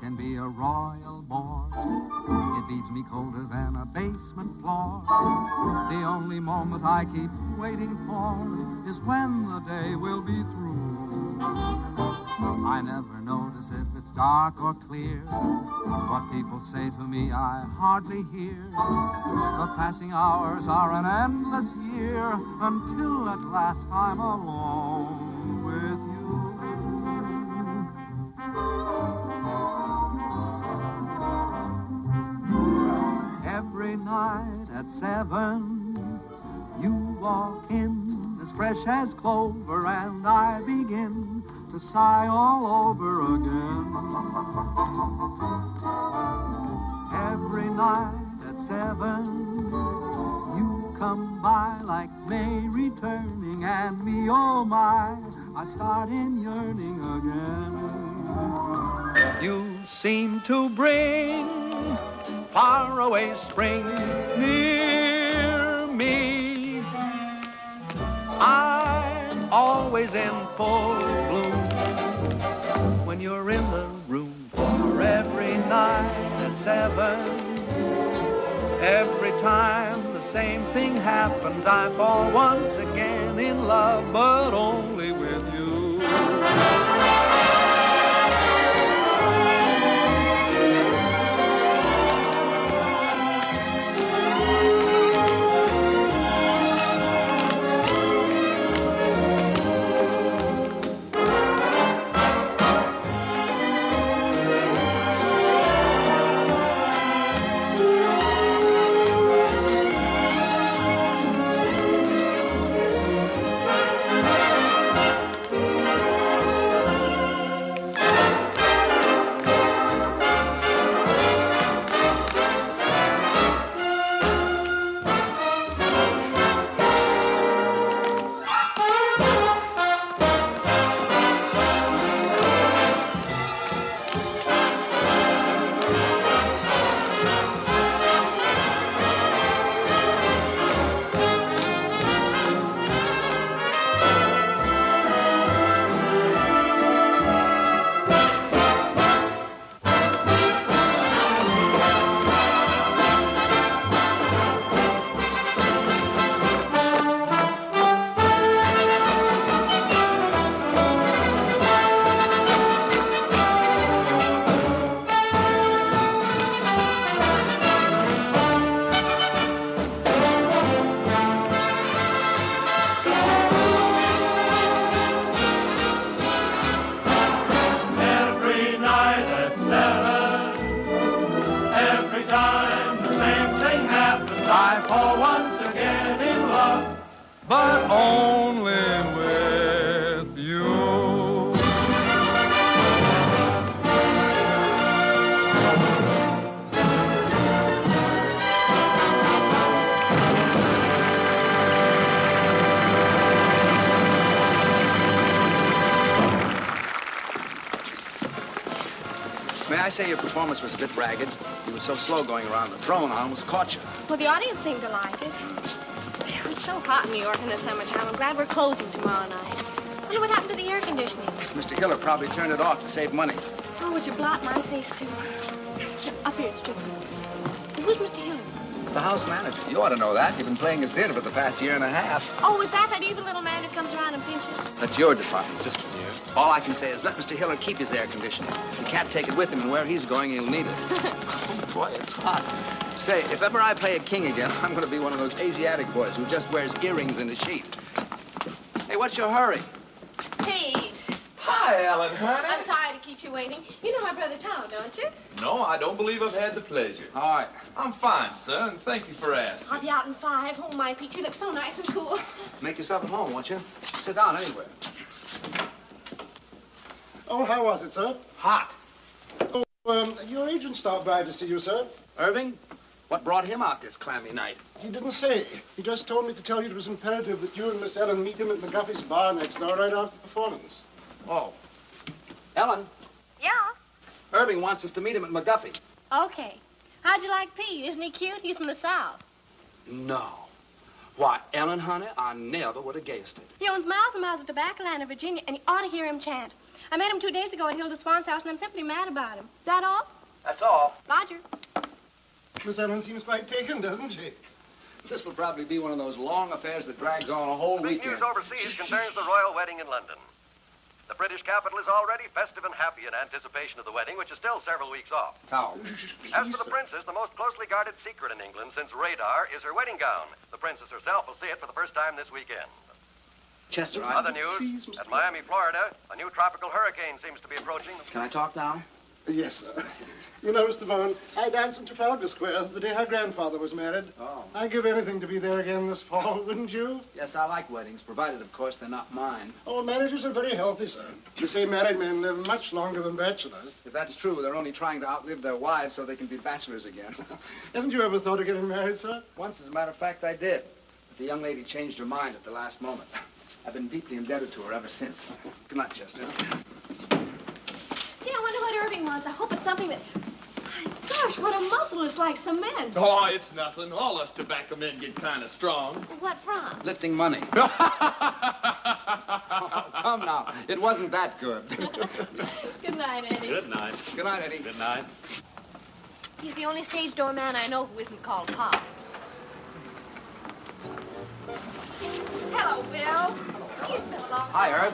can be a royal bore. It beats me colder than a basement floor. The only moment I keep waiting for is when the day will be through. I never notice if it's dark or clear. What people say to me I hardly hear. The passing hours are an endless year until at last I'm alone with you. Every night at 7, you walk in as fresh as clover, and I begin to sigh all over again. Every night at 7, you come by like May returning, and me, oh my, I start in yearning again. You seem to bring faraway spring near me. I'm always in full bloom when you're in the room. For every night at 7, every time the same thing happens, I fall once again in love, but only with you. But only with you. May I say your performance was a bit ragged? You were so slow going around the throne, I almost caught you. Well, the audience seemed to like it. It's so hot in New York in the summertime. I'm glad we're closing tomorrow night. I wonder what happened to the air conditioning. Mr. Hiller probably turned it off to save money. Oh, would you blot my face, too? Up here, it's tricky. Who's Mr. Hiller? The house manager. You ought to know that. You've been playing his theater for the past year and a half. Oh, is that evil little man who comes around and pinches? That's your department, sister dear. All I can say is let Mr. Hiller keep his air conditioning. He can't take it with him, and where he's going, he'll need it. Oh, boy, it's hot. Say, if ever I play a king again, I'm going to be one of those Asiatic boys who just wears earrings and a sheath. Hey, what's your hurry? Pete. Hi, Ellen, honey. I'm sorry to keep you waiting. You know my brother Tom, don't you? No, I don't believe I've had the pleasure. All right. I'm fine, sir, and thank you for asking. I'll be out in 5. Oh, my, Pete, you look so nice and cool. Make yourself at home, won't you? Sit down anywhere. Oh, how was it, sir? Hot. Oh, your agent stopped by to see you, sir. Irving? What brought him out this clammy night? He didn't say. He just told me to tell you it was imperative that you and Miss Ellen meet him at McGuffey's bar next door right after the performance. Oh. Ellen? Yeah? Irving wants us to meet him at McGuffey. Okay. How'd you like Pete? Isn't he cute? He's from the South. No. Why, Ellen, honey, I never would have guessed it. He owns miles and miles of tobacco land in Virginia, and you ought to hear him chant. I met him 2 days ago at Hilda Swan's house, and I'm simply mad about him. Is that all? That's all. Roger. Miss Ellen seems quite taken, doesn't she? This will probably be one of those long affairs that drags on a whole Big weekend. news overseas concerns the royal wedding in London. The British capital is already festive and happy in anticipation of the wedding, which is still several weeks off. How? As for the princess, the most closely guarded secret in England since radar is her wedding gown. The princess herself will see it for the first time this weekend. Chester, Other news, at Miami, Florida, a new tropical hurricane seems to be approaching. Can I talk now? Yes, sir. You know, Mr. Vaughan, I danced in Trafalgar Square the day her grandfather was married. Oh. I'd give anything to be there again this fall, wouldn't you? Yes, I like weddings, provided, of course, they're not mine. Oh, marriages are very healthy, sir. You say married men live much longer than bachelors. If that's true, they're only trying to outlive their wives so they can be bachelors again. Haven't you ever thought of getting married, sir? Once, as a matter of fact, I did. But the young lady changed her mind at the last moment. I've been deeply indebted to her ever since. Good night, Chester. Gee, I wonder what Irving wants. I hope it's something that... My gosh, what a muscle. It's like cement. Oh, it's nothing. All us tobacco men get kind of strong. What from? Lifting money. Oh, come now. It wasn't that good. Good night, Eddie. Good night. Good night, Eddie. Good night. He's the only stage door man I know who isn't called Pop. Hello, Bill. You've been a long Hi, time. Herb.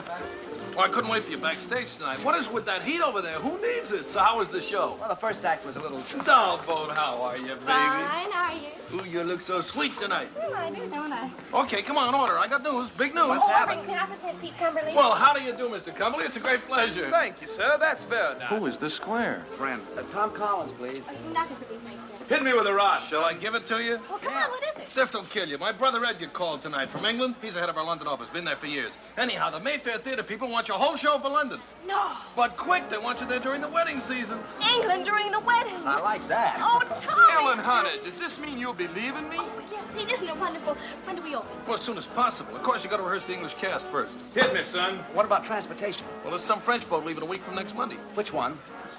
Well, I couldn't wait for you backstage tonight. What is with that heat over there? Who needs it? So how was the show? Well, the first act was a little... Dollboat, how are you, baby? Fine, are you? Ooh, you look so sweet tonight. Well, I do, don't I? Okay, come on, order. I got news. Big news. What's happening? Irving, can I present Pete Cumberly? Well, how do you do, Mr. Cumberly? It's a great pleasure. Thank you, sir. That's fair now. Who is the square? Friend. Tom Collins, please. Nothing for these things, Jeff. Hit me with a rod. Shall I give it to you? Well, come on, what is it? This'll kill you. My brother Edgar called tonight from England. He's the head of our London office. Been there for years. Anyhow, the Mayfair Theater people want your whole show for London. No. But quick, they want you there during the wedding season. England during the wedding. I like that. Oh, Tommy. Ellen Hunter, does this mean you'll be leaving me? Oh, yes, Pete, isn't it wonderful? When do we open? Well, as soon as possible. Of course, you got to rehearse the English cast first. Hit me, son. What about transportation? Well, there's some French boat leaving a week from next Monday. Which one?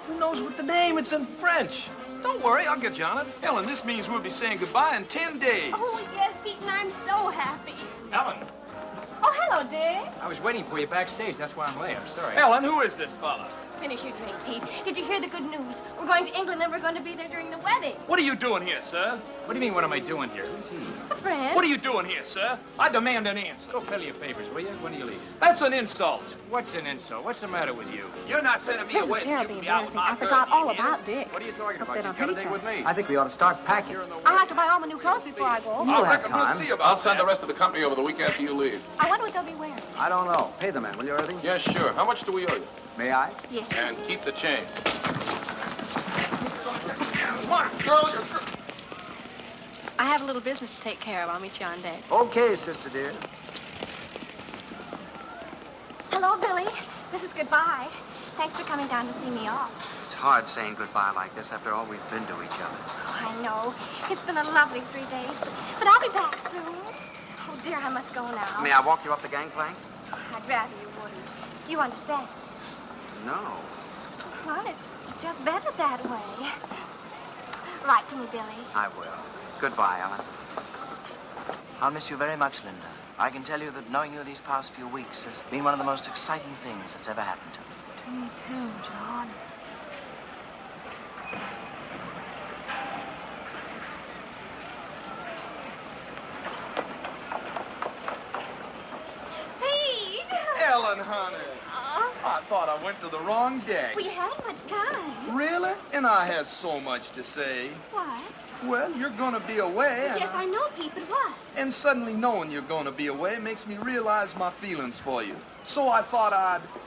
Who knows what the name? It's in French. Don't worry, I'll get you on it. Ellen, this means we'll be saying goodbye in 10 days. Oh, yes, Pete, and I'm so happy. Ellen. Oh, hello, Dick. I was waiting for you backstage. That's why I'm late. I'm sorry. Ellen, who is this fella? Finish your drink, Pete. Did you hear the good news? We're going to England and we're going to be there during the wedding. What are you doing here, sir? What do you mean, what am I doing here? Who's he? A friend. What are you doing here, sir? I demand an answer. Go fill your papers, will you? When do you leave? That's an insult. What's an insult? What's the matter with you? You're not sending me This away. is so you terribly can be out embarrassing. with my I forgot girl, all you hear? about Dick. What are you talking Hope about? they She's don't got a hurt each date with other. me. I think we ought to start packing. I'll have to buy all my new clothes before I go. You'll have time. I'll send the rest of the company over the week after you leave. I wonder what they'll be wearing. I don't know. Pay the man, will you, Irving? Yes, sure. How much do we owe you? May I? Yes. And keep the change. Come on, girl. I have a little business to take care of. I'll meet you on deck. Okay, sister dear. Hello, Billy. This is goodbye. Thanks for coming down to see me off. It's hard saying goodbye like this after all we've been to each other. Oh, I know. It's been a lovely 3 days, but I'll be back soon. Oh, dear, I must go now. May I walk you up the gangplank? I'd rather you wouldn't. You understand? No. Well, it's just better that way. Write to me, Billy. I will. Goodbye, Ellen. I'll miss you very much, Linda. I can tell you that knowing you these past few weeks has been one of the most exciting things that's ever happened to me. To me, too, John. Pete! Ellen, honey. Uh, I thought I went to the wrong deck. we haven't much time. Really? And I had so much to say. What? Well, you're going to be away. Yes, I know, Pete, but what? And suddenly knowing you're going to be away makes me realize my feelings for you. So I thought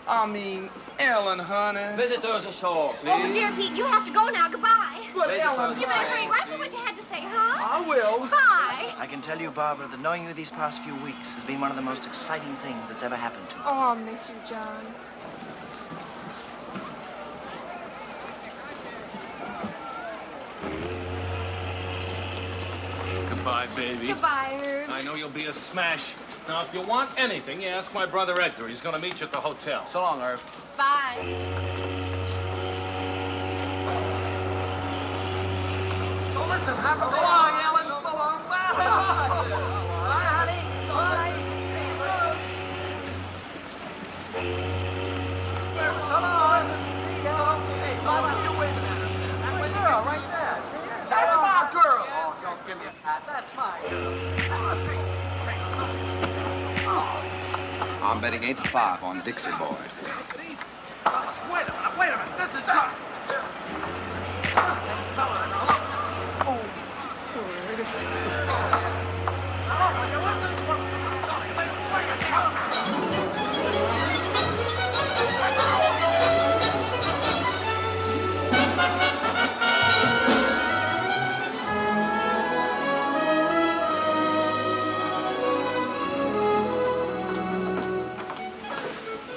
Ellen, honey. Visitors ashore, please. Oh, dear Pete, you have to go now. Goodbye. But Ellen, You better hurry right for what you had to say, huh? I will. Bye. I can tell you, Barbara, that knowing you these past few weeks has been one of the most exciting things that's ever happened to me. Oh, I'll miss you, John. Goodbye, baby. Goodbye, Herb. I know you'll be a smash. Now, if you want anything, you ask my brother Edgar. He's going to meet you at the hotel. So long, Irv. Bye. So listen, have a so long, Ellen. So long. Bye, honey. Bye. See you soon. give me a hat. That's mine. I'm betting 8-5 on Dixie Boy. Wait a minute. This is not...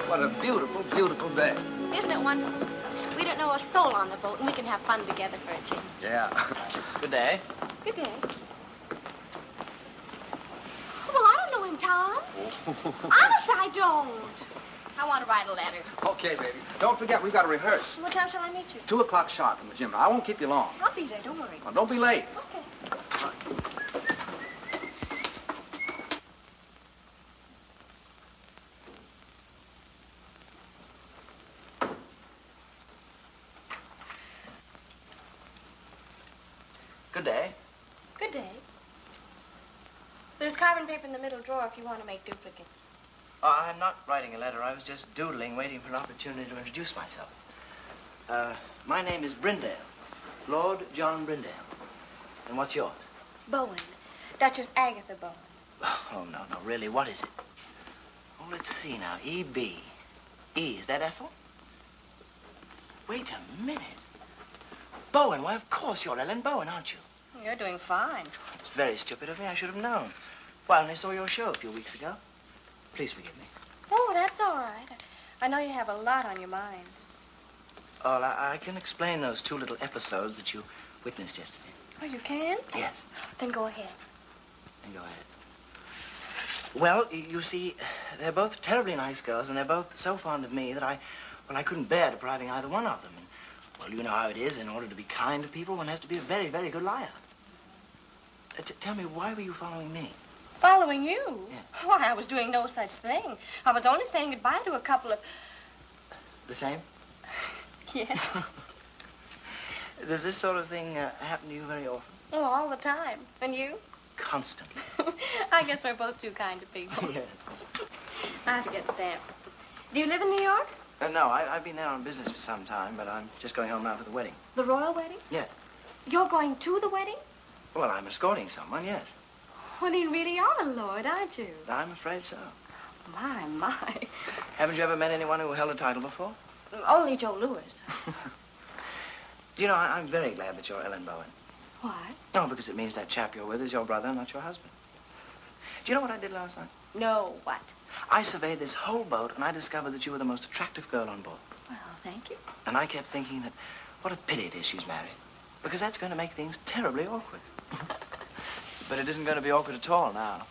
What a beautiful, beautiful day. Isn't it wonderful? We don't know a soul on the boat, and we can have fun together for a change. Yeah. Good day. Good day. Oh, well, I don't know him, Tom. Honest, I don't. I want to write a letter. Okay, baby. Don't forget, we've got to rehearse. What time shall I meet you? 2 o'clock sharp in the gym. Now, I won't keep you long. I'll be there, don't worry. Well, don't be late. Okay. Good day. Good day. There's carbon paper in the middle drawer if you want to make duplicates. Oh, I'm not writing a letter. I was just doodling, waiting for an opportunity to introduce myself. My name is Brindale. Lord John Brindale. And what's yours? Bowen. Duchess Agatha Bowen. Oh, no, really, what is it? Oh, let's see now. E.B. E, is that Ethel? Wait a minute. Bowen, why, of course you're Ellen Bowen, aren't you? You're doing fine. It's very stupid of me. I should have known. Well, I only saw your show a few weeks ago. Please forgive me. Oh, that's all right. I know you have a lot on your mind. Oh, I can explain those 2 little episodes that you witnessed yesterday. Oh, you can? Yes. Then go ahead. Then go ahead. Well, you see, they're both terribly nice girls, and they're both so fond of me that I couldn't bear depriving either one of them. And, well, you know how it is. In order to be kind to people, one has to be a very, very good liar. Tell me, why were you following me? Following you? Yeah. Why, I was doing no such thing. I was only saying goodbye to a couple of... The same? Yes. Does this sort of thing happen to you very often? Oh, all the time. And you? Constantly. I guess we're both too kind to people. Yes. I have to get stamped. Do you live in New York? No, I've been there on business for some time, but I'm just going home now for the wedding. The royal wedding? Yeah. You're going to the wedding? Well, I'm escorting someone, yes. Well, you really are a lord, aren't you? I'm afraid so. My. Haven't you ever met anyone who held a title before? Only Joe Louis. You know, I'm very glad that you're Ellen Bowen. Why? No, because it means that chap you're with is your brother, not your husband. Do you know what I did last night? No, what? I surveyed this whole boat, and I discovered that you were the most attractive girl on board. Well, thank you. And I kept thinking that what a pity it is she's married. Because that's going to make things terribly awkward. But it isn't going to be awkward at all now.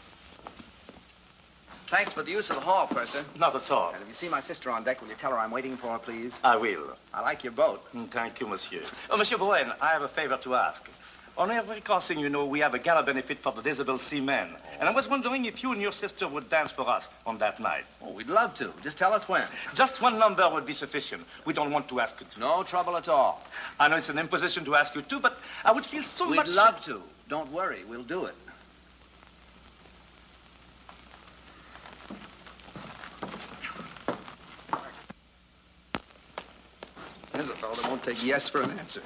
Thanks for the use of the hall, Purser. Not at all. And if you see my sister on deck, will you tell her I'm waiting for her, please? I will. I like your boat. Thank you, monsieur. Oh, Monsieur Bowen, I have a favor to ask. On every crossing, you know, we have a gala benefit for the disabled seamen. And I was wondering if you and your sister would dance for us on that night. Oh, we'd love to. Just tell us when. Just one number would be sufficient. We don't want to ask you to. No trouble at all. I know it's an imposition to ask you to, but I would feel so much... We'd love to. Don't worry. We'll do it. There's a fellow that won't take yes for an answer.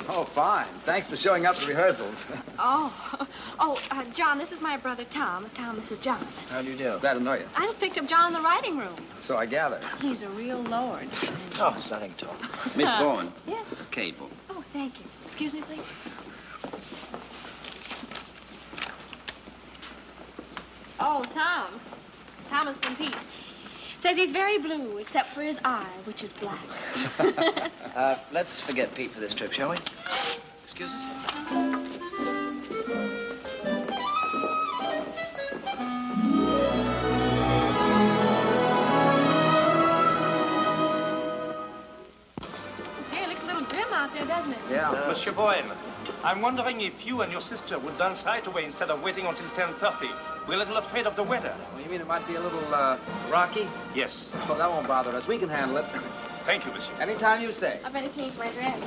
Oh, fine. Thanks for showing up at rehearsals. John, this is my brother Tom. Tom, this is John. How do you do? Glad to know you. I just picked up John in the writing room. So I gather. He's a real lord. Oh, it's nothing at all. Miss Bowen. Yes? Cable. Oh, thank you. Excuse me, please. Oh, Tom. Thomas from Pete. Says he's very blue, except for his eye, which is black. Let's forget Pete for this trip, shall we? Excuse us? Gee, it looks a little grim out there, doesn't it? Yeah. Monsieur Bowen, I'm wondering if you and your sister would dance right away instead of waiting until 10:30. We're a little afraid of the weather. Well, you mean it might be a little, rocky? Yes. Oh, that won't bother us. We can handle it. Thank you, monsieur. Anytime you say. I better change my dress.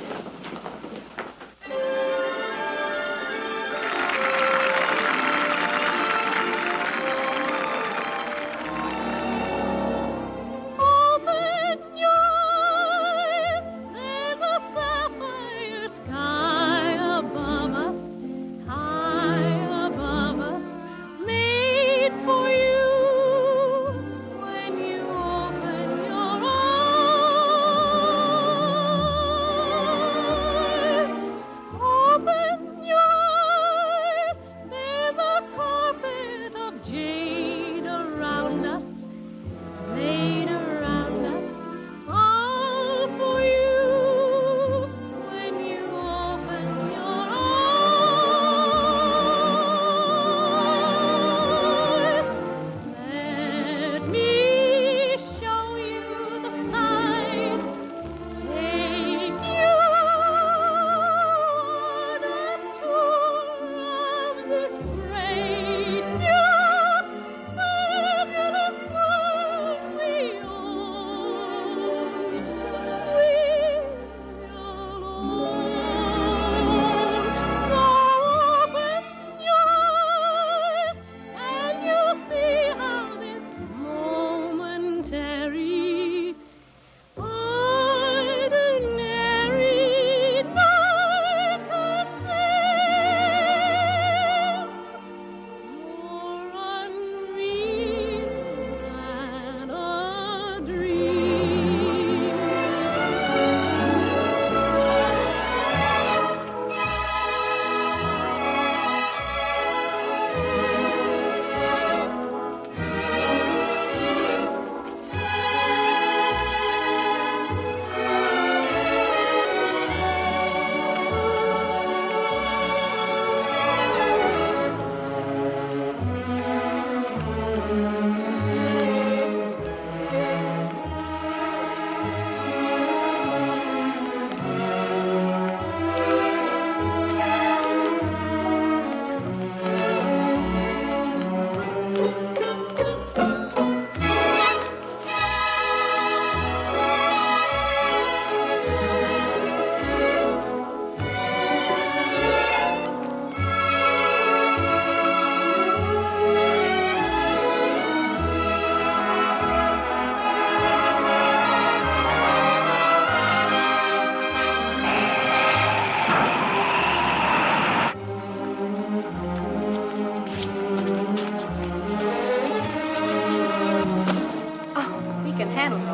Oh,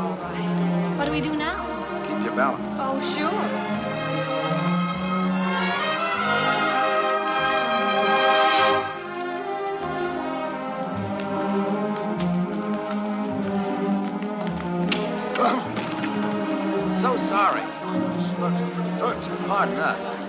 all right. What do we do now? Keep your balance. Oh, sure. So sorry. Pardon us.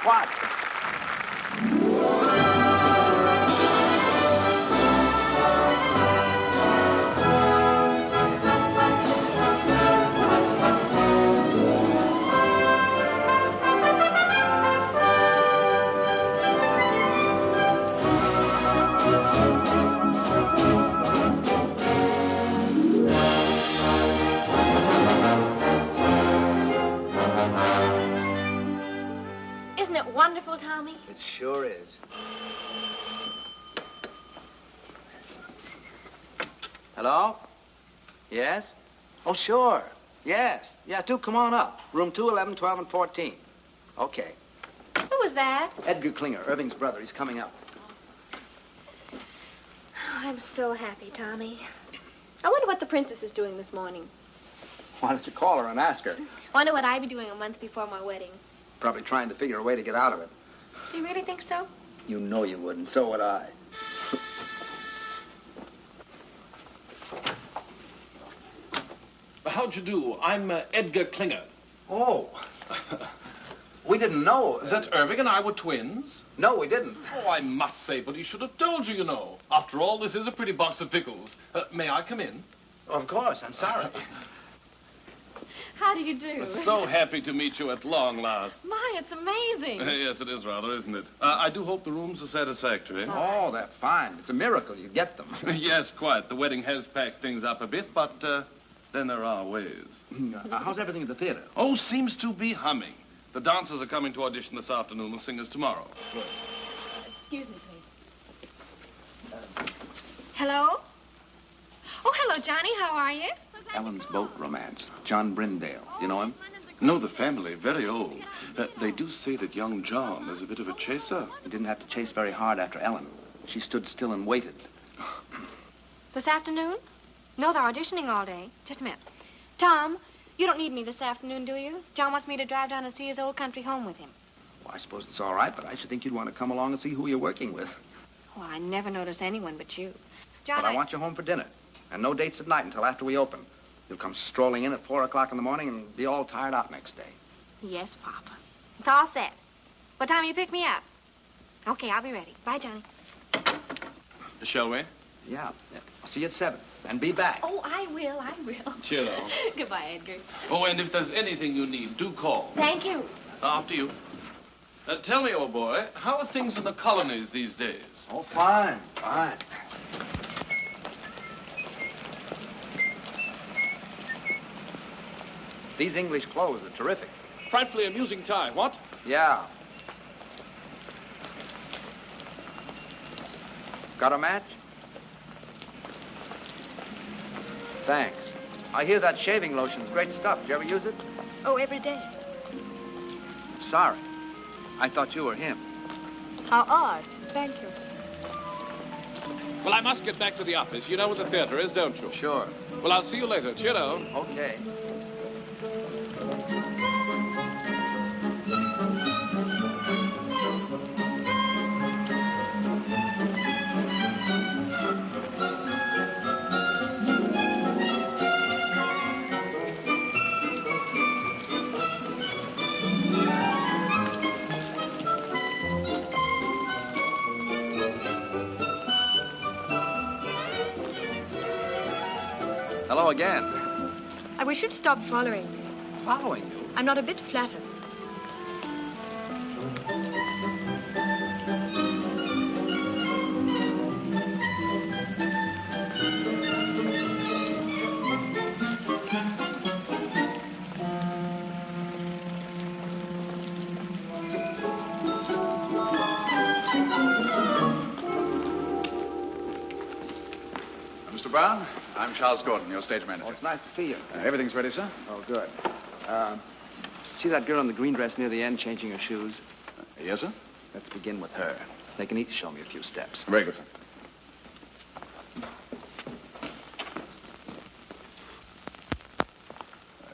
What? Isn't it wonderful, Tommy? It sure is. Hello? Yes? Oh, sure. Yes. Yeah, do come on up. Room 2, 11, 12, and 14. Okay. Who was that? Edgar Klinger, Irving's brother. He's coming up. Oh, I'm so happy, Tommy. I wonder what the princess is doing this morning. Why don't you call her and ask her? Wonder what I'd be doing a month before my wedding. Probably trying to figure a way to get out of it. Do you really think so? You know you wouldn't. So would I. How'd you do? I'm Edgar Klinger. Oh. We didn't know. That Irving and I were twins? No, we didn't. Oh, I must say, but he should have told you, you know. After all, this is a pretty box of pickles. May I come in? Of course. I'm sorry. How do you do? So happy to meet you at long last. My, it's amazing. Yes, it is rather, isn't it? I do hope the rooms are satisfactory. Oh, they're fine. It's a miracle you get them. Yes, quite. The wedding has packed things up a bit, but then there are ways. How's everything at the theater? Oh, seems to be humming. The dancers are coming to audition this afternoon, the singers tomorrow. Good. Excuse me, please. Hello? Oh, hello, Johnny. How are you? Ellen's boat romance. John Brindale. You know him? No, the family, very old. They do say that young John is a bit of a chaser. He didn't have to chase very hard after Ellen. She stood still and waited. This afternoon? No, they're auditioning all day. Just a minute. Tom, you don't need me this afternoon, do you? John wants me to drive down and see his old country home with him. Well, I suppose it's all right, but I should think you'd want to come along and see who you're working with. Oh, I never notice anyone but you. John, But I want you home for dinner. And no dates at night until after we open. You'll come strolling in at 4 o'clock in the morning and be all tired out next day. Yes, Papa. It's all set. What time will you pick me up? Okay, I'll be ready. Bye, Johnny. Shall we? Yeah. I'll see you at 7. And be back. Oh, I will. Cheerio. Goodbye, Edgar. Oh, and if there's anything you need, do call. Thank you. After you. Tell me, old boy, how are things in the colonies these days? Oh, fine. These English clothes are terrific. Frightfully amusing tie, what? Yeah. Got a match? Thanks. I hear that shaving lotion's great stuff. Did you ever use it? Oh, every day. Sorry. I thought you were him. How odd. Thank you. Well, I must get back to the office. You know where the theater is, don't you? Sure. Well, I'll see you later. Cheerio. Okay. Hello again. I wish you'd stop following me. Following you? I'm not a bit flattered. Mr. Brown, I'm Charles Gordon, your stage manager. Oh, it's nice to see you. Everything's ready, sir? Oh, good. See that girl in the green dress near the end changing her shoes? Yes, sir? Let's begin with her. They can each show me a few steps. Very good, sir.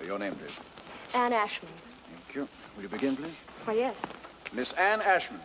Your name, please. Anne Ashman. Thank you. Will you begin, please? Why, yes. Miss Anne Ashman.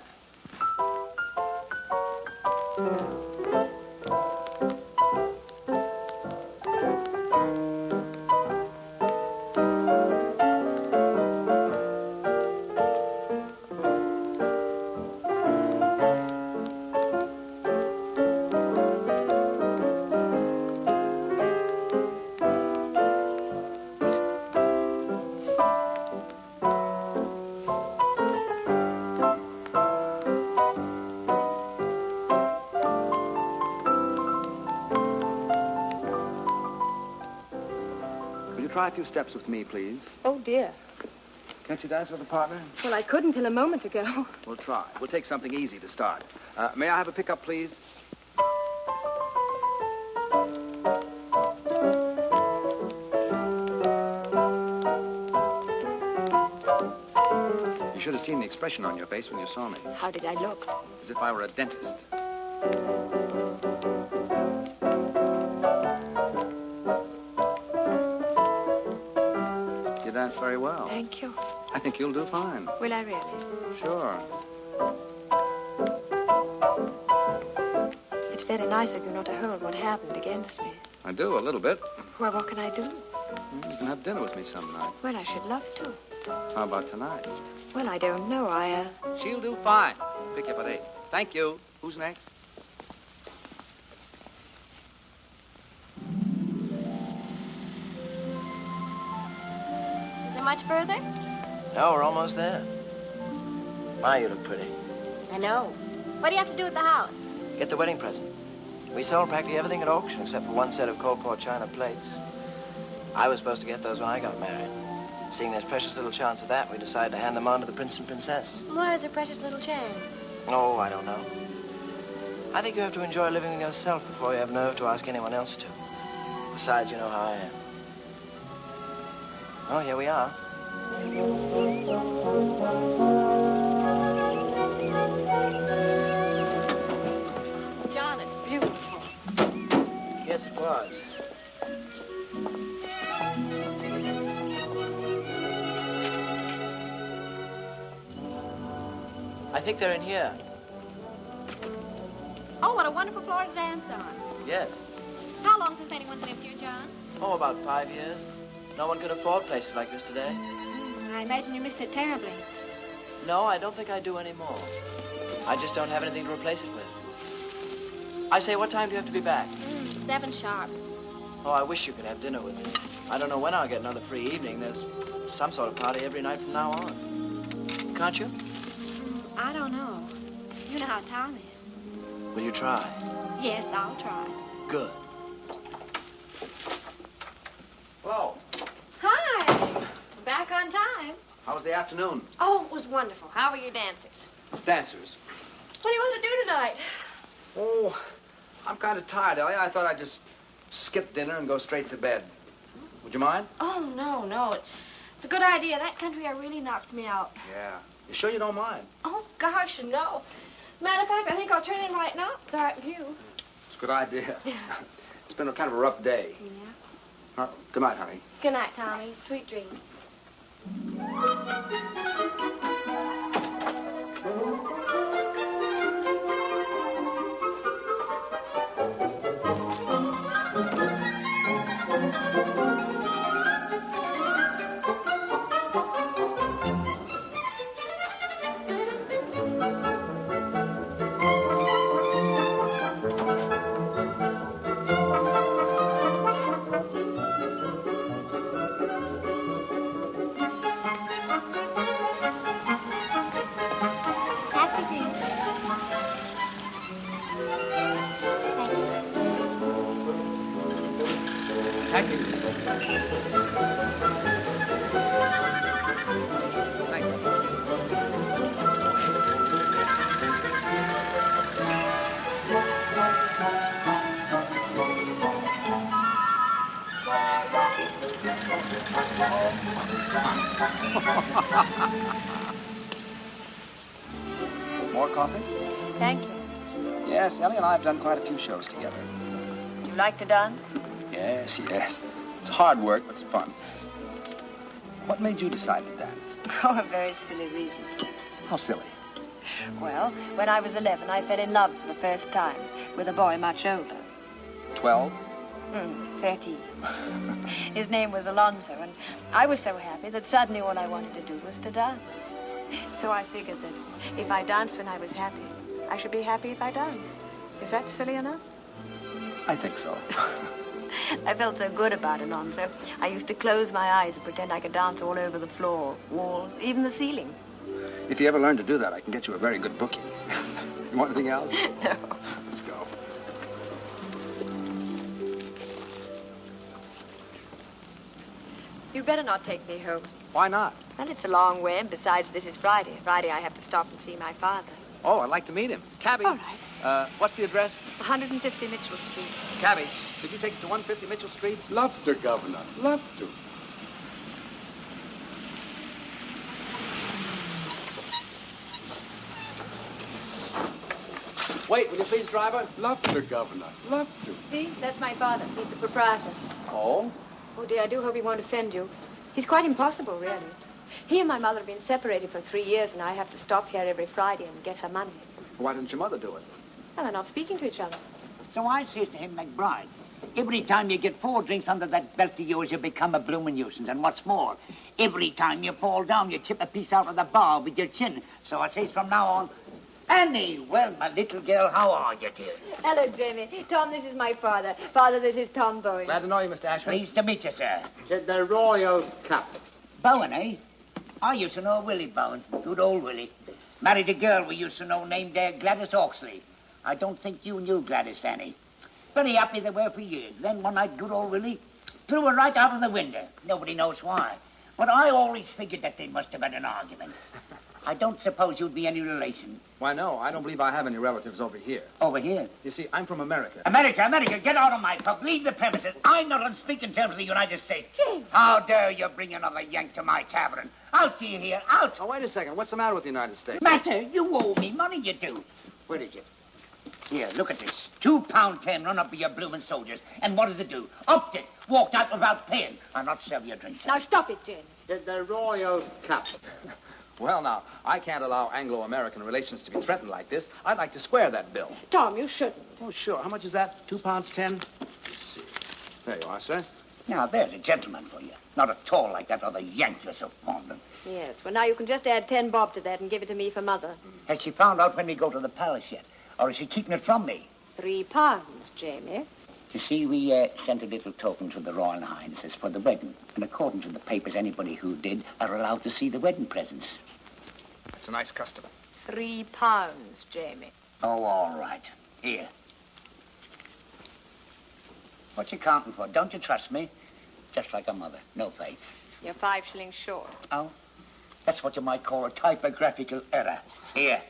Try a few steps with me, please. Oh, dear. Can't you dance with a partner? Well, I couldn't till a moment ago. We'll try. We'll take something easy to start. May I have a pickup, please? You should have seen the expression on your face when you saw me. How did I look? As if I were a dentist. You dance very well. Thank you. I think you'll do fine. Will I really? Sure. It's very nice of you not to hold what happened against me. I do, a little bit. Well, what can I do? You can have dinner with me some night. Well, I should love to. How about tonight? Well, I don't know. She'll do fine. Pick you up at 8. Thank you. Who's next? Is it much further? No, we're almost there. My, you look pretty. I know. What do you have to do at the house? Get the wedding present. We sold practically everything at auction except for one set of cold pour china plates. I was supposed to get those when I got married. Seeing there's precious little chance of that, we decided to hand them on to the prince and princess. Why is there precious little chance? Oh, I don't know. I think you have to enjoy living with yourself before you have nerve to ask anyone else to. Besides, you know how I am. Oh, here we are. John, it's beautiful. Yes, it was. I think they're in here. Oh, what a wonderful floor to dance on. Yes. How long since anyone's lived here, John? Oh, about 5 years. No one could afford places like this today. I imagine you miss it terribly. No, I don't think I do anymore. I just don't have anything to replace it with. I say, what time do you have to be back? 7 sharp. Oh, I wish you could have dinner with me. I don't know when I'll get another free evening. There's some sort of party every night from now on. Can't you? I don't know. You know how Tom is. Will you try? Yes, I'll try. Good. Hello. Hi. Back on time. How was the afternoon? Oh, it was wonderful. How were your dancers? Dancers. What do you want to do tonight? Oh, I'm kind of tired, Ellie. I thought I'd just skip dinner and go straight to bed. Would you mind? Oh, no. It's a good idea. That country air really knocks me out. Yeah. You sure you don't mind? Oh, gosh, no. As a matter of fact, I think I'll turn in right now. It's all right with you. It's a good idea. It's been a kind of a rough day. Yeah. Good night, honey. Good night, Tommy. Sweet dreams. Thank you. Thank you. More coffee? Thank you. Yes, Ellie and I have done quite a few shows together. Do you like to dance? Yes, yes. It's hard work, but it's fun. What made you decide to dance? Oh, a very silly reason. How silly. Well, when I was 11, I fell in love for the first time with a boy much older. 12? 13. His name was Alonzo, and I was so happy that suddenly all I wanted to do was to dance. So I figured that if I danced when I was happy, I should be happy if I danced. Is that silly enough? I think so. I felt so good about Alonzo. I used to close my eyes and pretend I could dance all over the floor, walls, even the ceiling. If you ever learn to do that, I can get you a very good booking. You want anything else? No. Let's go. You better not take me home. Why not? Well, it's a long way, and besides, this is Friday. Friday, I have to stop and see my father. Oh, I'd like to meet him. Cabby. All right. What's the address? 150 Mitchell Street. Cabby, could you take us to 150 Mitchell Street? Love to, Governor. Love to. Wait, will you please, driver? Love to, Governor. Love to. See, that's my father. He's the proprietor. Oh? Oh, dear, I do hope he won't offend you. He's quite impossible, really. He and my mother have been separated for 3 years, and I have to stop here every Friday and get her money. Why didn't your mother do it? Well, they're not speaking to each other. So I says to him, McBride, every time you get 4 drinks under that belt of yours, you become a bloomin' nuisance. And what's more, every time you fall down, you chip a piece out of the bar with your chin. So I says from now on, Annie, well, my little girl, how are you, dear? Hello, Jamie. Tom, this is my father. Father, this is Tom Bowen. Glad to know you, Mr. Ashford. Pleased to meet you, sir. Said the Royal Cup. Bowen, eh? I used to know Willie Bowen. Good old Willie. Married a girl we used to know named Gladys Oxley. I don't think you knew Gladys, Annie. Very happy they were for years. Then one night, good old Willie threw her right out of the window. Nobody knows why. But I always figured that they must have had an argument. I don't suppose you'd be any relation. Why, no. I don't believe I have any relatives over here. Over here? You see, I'm from America. America, get out of my pub. Leave the premises. I'm not on speaking terms with the United States. James. How dare you bring another Yank to my tavern? Out, you here, out. Oh, wait a second. What's the matter with the United States? Matter? You owe me money, you do. Where is it? Here, look at this. £2.10 run up with your bloomin' soldiers. And what does it do? Upped it. Walked out without paying. I'll not serve your drinks. Now, stop it, Jamie. Said the Royal Cup. Well, now, I can't allow Anglo-American relations to be threatened like this. I'd like to square that bill. Tom, you shouldn't. Oh, sure. How much is that? £2.10? Let's see. There you are, sir. Now, there's a gentleman for you. Not at all like that other Yank you're so fond of. Yes, well, now you can just add 10 bob to that and give it to me for Mother. Has she found out when we go to the palace yet? Or is she keeping it from me? £3, Jamie. You see, we sent a little token to the Royal Highnesses for the wedding. And according to the papers, anybody who did are allowed to see the wedding presents. That's a nice custom. £3, Jamie. Oh, all right. Here. What you counting for? Don't you trust me? Just like a mother. No faith. You're 5 shillings short. Oh? That's what you might call a typographical error. Here.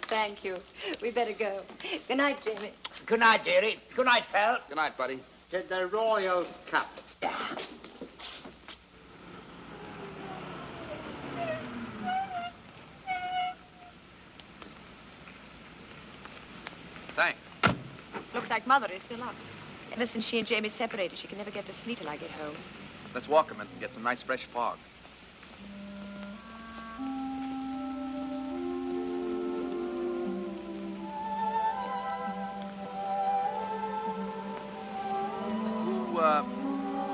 Thank you. We better go. Good night, Jamie. Good night, dearie. Good night, pal. Good night, buddy. Said the Royal Cup. Thanks. Looks like Mother is still up. Ever since she and Jamie separated, she can never get to sleep till I get home. Let's walk 'em and get some nice fresh fog.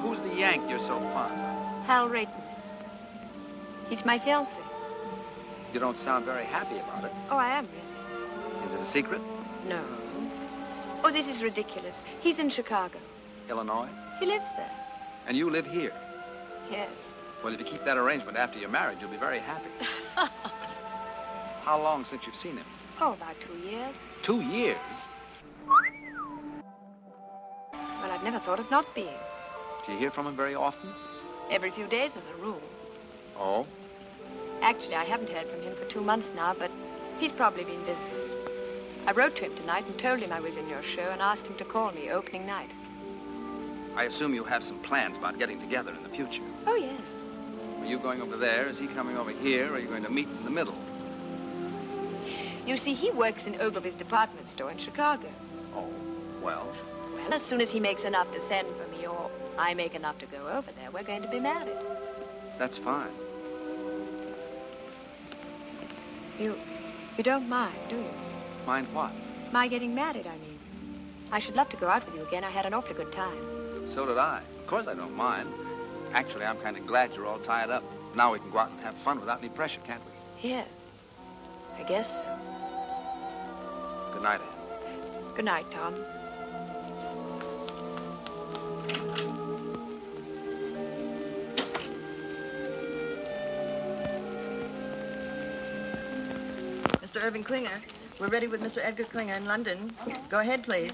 Who's the Yank you're so fond of? Hal Rayton. He's my fiancé. You don't sound very happy about it. Oh, I am, really. Is it a secret? No. Oh, this is ridiculous. He's in Chicago. Illinois? He lives there. And you live here? Yes. Well, if you keep that arrangement after you're married, you'll be very happy. How long since you've seen him? Oh, about 2 years. 2 years? Well, I've never thought of not being. Do you hear from him very often? Every few days as a rule. Oh? Actually, I haven't heard from him for 2 months now, but he's probably been busy. I wrote to him tonight and told him I was in your show and asked him to call me opening night. I assume you have some plans about getting together in the future. Oh, yes. Are you going over there? Is he coming over here? Or are you going to meet in the middle? You see, he works in Ogilvy's department store in Chicago. Oh, well? Well, as soon as he makes enough to send for me or I make enough to go over there, we're going to be married. That's fine. You don't mind, do you? Mind what? My getting married, I mean. I should love to go out with you again. I had an awfully good time. So did I. Of course I don't mind. Actually, I'm kind of glad you're all tied up. Now we can go out and have fun without any pressure, can't we? Yes. I guess so. Good night, Anne. Good night, Tom. Mr. Irving Klinger. We're ready with Mr. Edgar Klinger in London. Go ahead, please.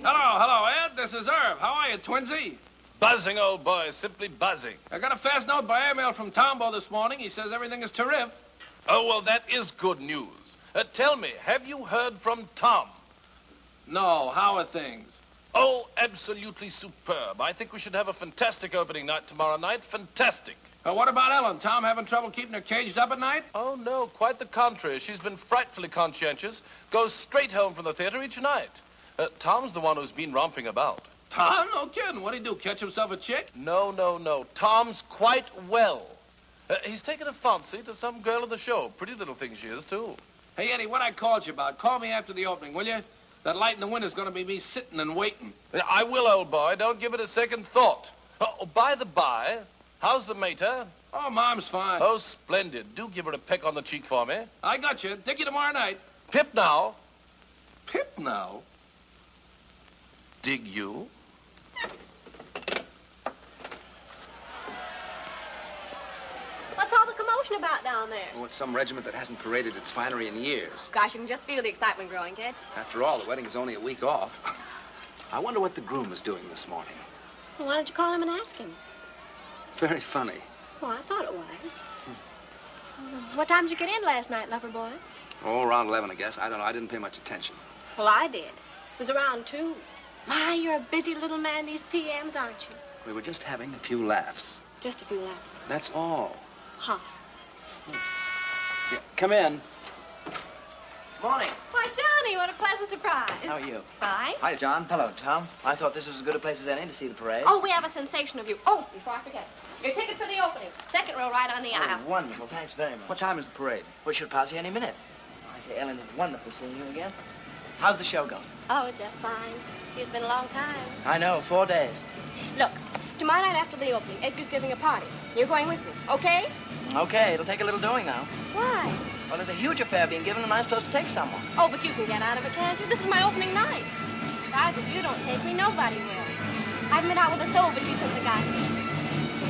Hello, Ed. This is Irv. How are you, Twinsy? Buzzing, old boy, simply buzzing. I got a fast note by airmail from Tombo this morning. He says everything is terrific. Oh, well, that is good news. Tell me, have you heard from Tom? No, how are things? Oh, absolutely superb. I think we should have a fantastic opening night tomorrow night. Fantastic. What about Ellen? Tom having trouble keeping her caged up at night? Oh, no, quite the contrary. She's been frightfully conscientious. Goes straight home from the theater each night. Tom's the one who's been romping about. Tom? No kidding. What'd he do, catch himself a chick? No. Tom's quite well. He's taken a fancy to some girl in the show. Pretty little thing she is, too. Hey, Eddie, what I called you about, call me after the opening, will you? That light in the window's going to be me sitting and waiting. I will, old boy. Don't give it a second thought. Oh, by the by, how's the mater? Oh, Mom's fine. Oh, splendid. Do give her a peck on the cheek for me. I got you. Dick you tomorrow night. Pip now. Pip now? Dig you? What's all the commotion about down there? Oh, it's some regiment that hasn't paraded its finery in years. Gosh, you can just feel the excitement growing, can't you? After all, the wedding is only a week off. I wonder what the groom is doing this morning. Well, why don't you call him and ask him? Very funny. Well, I thought it was. What time did you get in last night, lover boy? Oh, around 11, I guess. I don't know. I didn't pay much attention. Well, I did. It was around 2. My, you're a busy little man these PMs, aren't you? We were just having a few laughs. Just a few laughs. That's all. Huh. Yeah, come in. Morning. Why, Johnny, what a pleasant surprise. How are you? Fine. Hi, John. Hello, Tom. I thought this was as good a place as any to see the parade. Oh, we have a sensation of you. Oh, before I forget. Your ticket for the opening. Second row right on the aisle. Wonderful. Thanks very much. What time is the parade? We should pass you any minute. I say, Ellen, it's wonderful seeing you again. How's the show going? Oh, just fine. It's been a long time. I know, 4 days. Look, tomorrow night after the opening, Edgar's giving a party. You're going with me, okay? Okay, it'll take a little doing now. Why? Well, there's a huge affair being given, and I'm supposed to take someone. Oh, but you can get out of it, can't you? This is my opening night. Besides, if you don't take me, nobody will. I've been out with a soul, but you took the guy.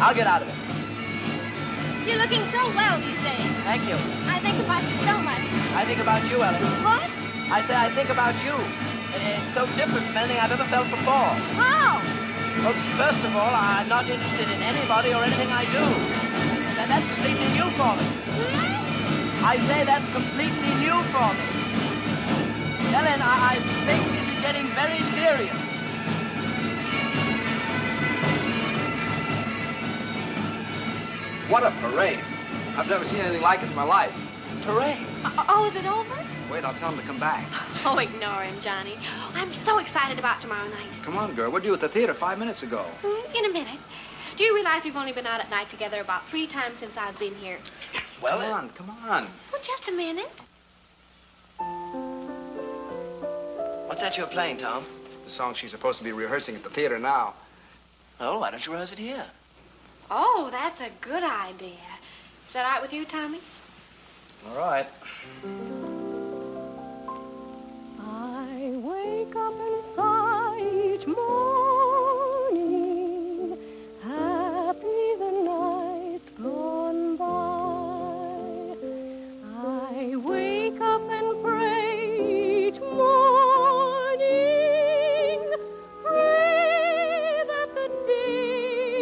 I'll get out of it. You're looking so well these days. Thank you. I think about you so much. I think about you, Ellen. What? I say I think about you. It's so different from anything I've ever felt before. How? Well, first of all, I'm not interested in anybody or anything I do. And that's completely new for me. I say that's completely new for me. Ellen, I think this is getting very serious. What a parade. I've never seen anything like it in my life. Parade? Oh, is it over? Wait, I'll tell him to come back. Oh, ignore him, Johnny. I'm so excited about tomorrow night. Come on, girl. We're due at the theater 5 minutes ago. In a minute. Do you realize we've only been out at night together about 3 times since I've been here? Well, come on. Well, just a minute. What's that you're playing, Tom? The song she's supposed to be rehearsing at the theater now. Oh, why don't you rehearse it here? Oh, that's a good idea. Is that all right with you, Tommy? All right. I wake up inside each morning, happy the night's gone by. I wake up and pray each morning, pray that the day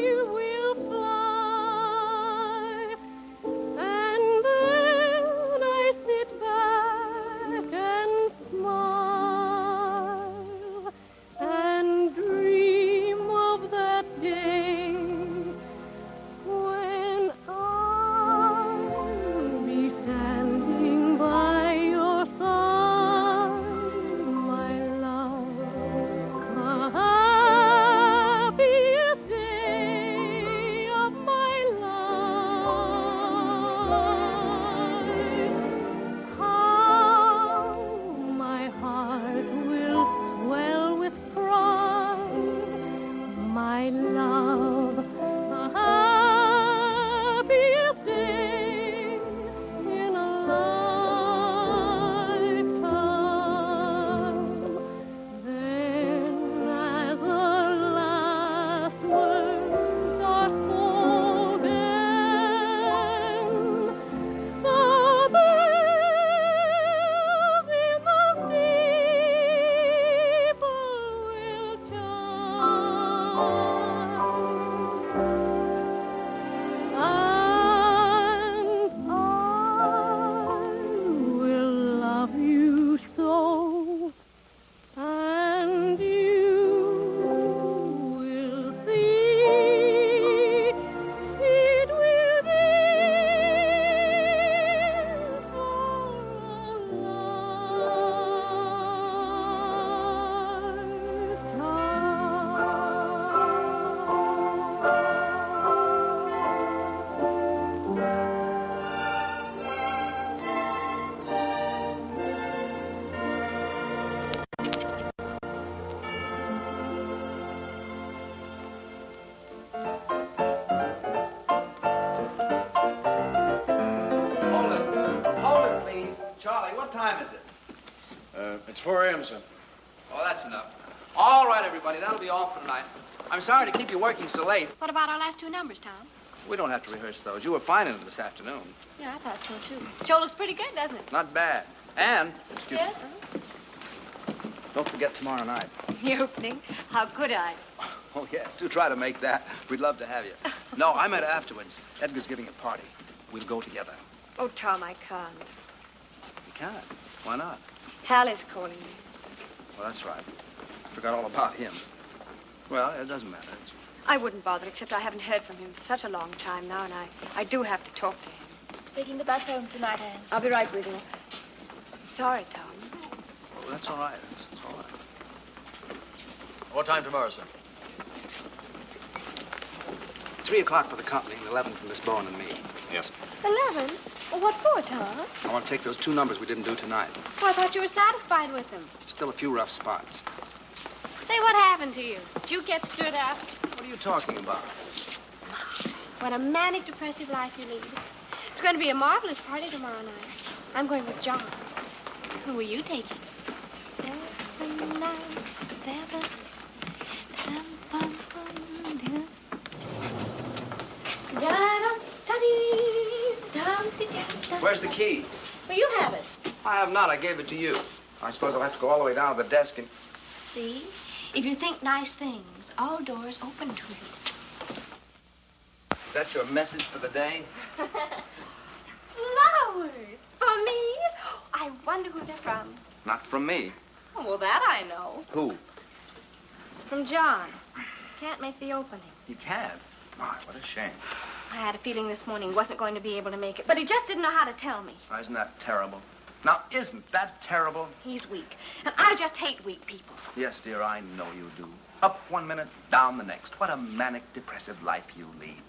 It's 4 a.m., sir. Oh, that's enough. All right, everybody, that'll be all for tonight. I'm sorry to keep you working so late. What about our last 2 numbers, Tom? We don't have to rehearse those. You were fine in them this afternoon. Yeah, I thought so, too. Show looks pretty good, doesn't it? Not bad. And, excuse Yes? me, don't forget tomorrow night. The opening? How could I? Oh, yes, do try to make that. We'd love to have you. No, I meant afterwards. Edgar's giving a party. We'll go together. Oh, Tom, I can't. You can't. Why not? Hal is calling me. Well, that's right. Forgot all about him. Well, it doesn't matter. I wouldn't bother, except I haven't heard from him for such a long time now, and I do have to talk to him. Taking the bus home tonight, Anne. I'll be right with you. Sorry, Tom. Oh, that's all right. That's all right. What time tomorrow, sir? 3 o'clock for the company and 11 for Miss Bowen and me. Yes. 11? Well, what for, Tom? I want to take those 2 numbers we didn't do tonight. Oh, I thought you were satisfied with them. Still a few rough spots. Say, what happened to you? Did you get stood up? What are you talking about? What a manic, depressive life you lead. It's going to be a marvelous party tomorrow night. I'm going with John. Who are you taking? 7, 9, 7, 10, 5, 5, Where's the key? Well, you have it. I have not. I gave it to you. I suppose I'll have to go all the way down to the desk and... See? If you think nice things, all doors open to you. Is that your message for the day? Flowers! For me? I wonder who they're from. Not from me. Oh, well, that I know. Who? It's from John. Can't make the opening. He can't. My, what a shame. I had a feeling this morning he wasn't going to be able to make it, but he just didn't know how to tell me. Why, isn't that terrible? Now, isn't that terrible? He's weak, and I just hate weak people. Yes, dear, I know you do. Up 1 minute, down the next. What a manic, depressive life you lead.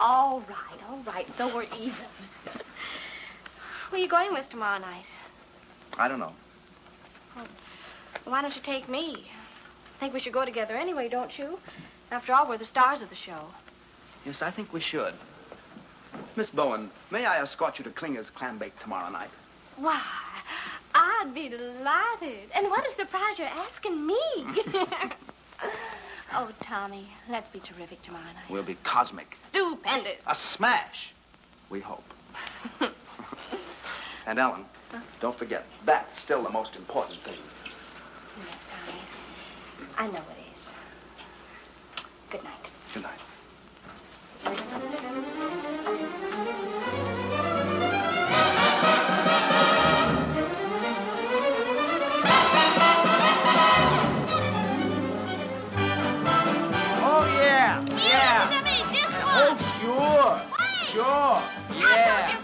All right, so we're even. Who are you going with tomorrow night? I don't know. Oh, why don't you take me? I think we should go together anyway, don't you? After all, we're the stars of the show. Yes, I think we should. Miss Bowen, may I escort you to Klinger's clam bake tomorrow night? Why, I'd be delighted. And what a surprise you're asking me. Oh, Tommy, let's be terrific tomorrow night. We'll be cosmic. Stupendous. A smash. We hope. And Ellen, don't forget, that's still the most important thing. Yes, Tommy. I know it is. Good night. Good night. Oh, yeah. Oh, sure. Yeah.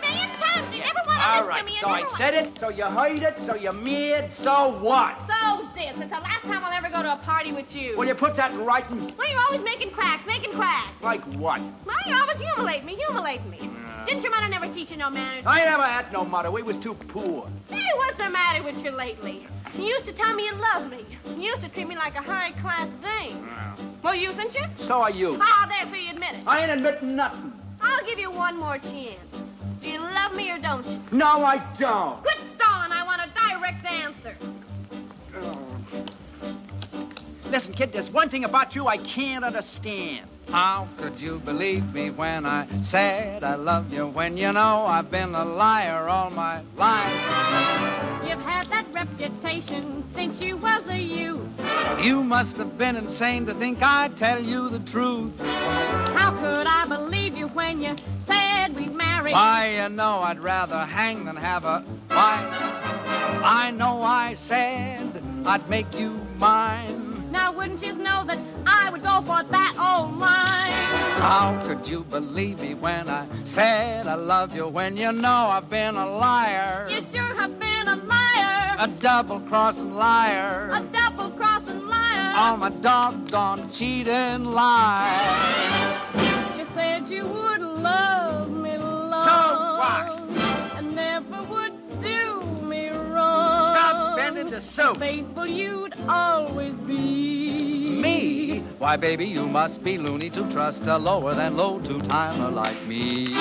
All right, so I said it, so you heard it, so you mad, so what? So this. It's the last time I'll ever go to a party with you. Will you put that in writing? Well, you're always making cracks. Like what? Well, you always humiliate me. Didn't your mother never teach you no manners? I never had no mother. We was too poor. Hey, what's the matter with you lately? You used to tell me you loved me. You used to treat me like a high-class dame. Well, usen't you? So are you. Oh, there, so you admit it. I ain't admitting nothing. I'll give you one more chance. Do you love me or don't you? No, I don't. Quit stalling. I want a direct answer. Listen, kid, there's one thing about you I can't understand. How could you believe me when I said I love you, when you know I've been a liar all my life? You've had that reputation since you was a youth. You must have been insane to think I'd tell you the truth. How could I believe you when you said we'd marry? Why, you know I'd rather hang than have a wife. I know I said I'd make you mine. Now, wouldn't you know that I would go for that old line? How could you believe me when I said I love you, when you know I've been a liar? You sure have been a liar. A double-crossing liar. A double-crossing liar. Oh, my doggone cheating lie. You said you would love me long. So what? And never would do me wrong. Stop bending the soup. Faithful you'd always be. Me? Why, baby, you must be loony to trust a lower than low two-timer like me.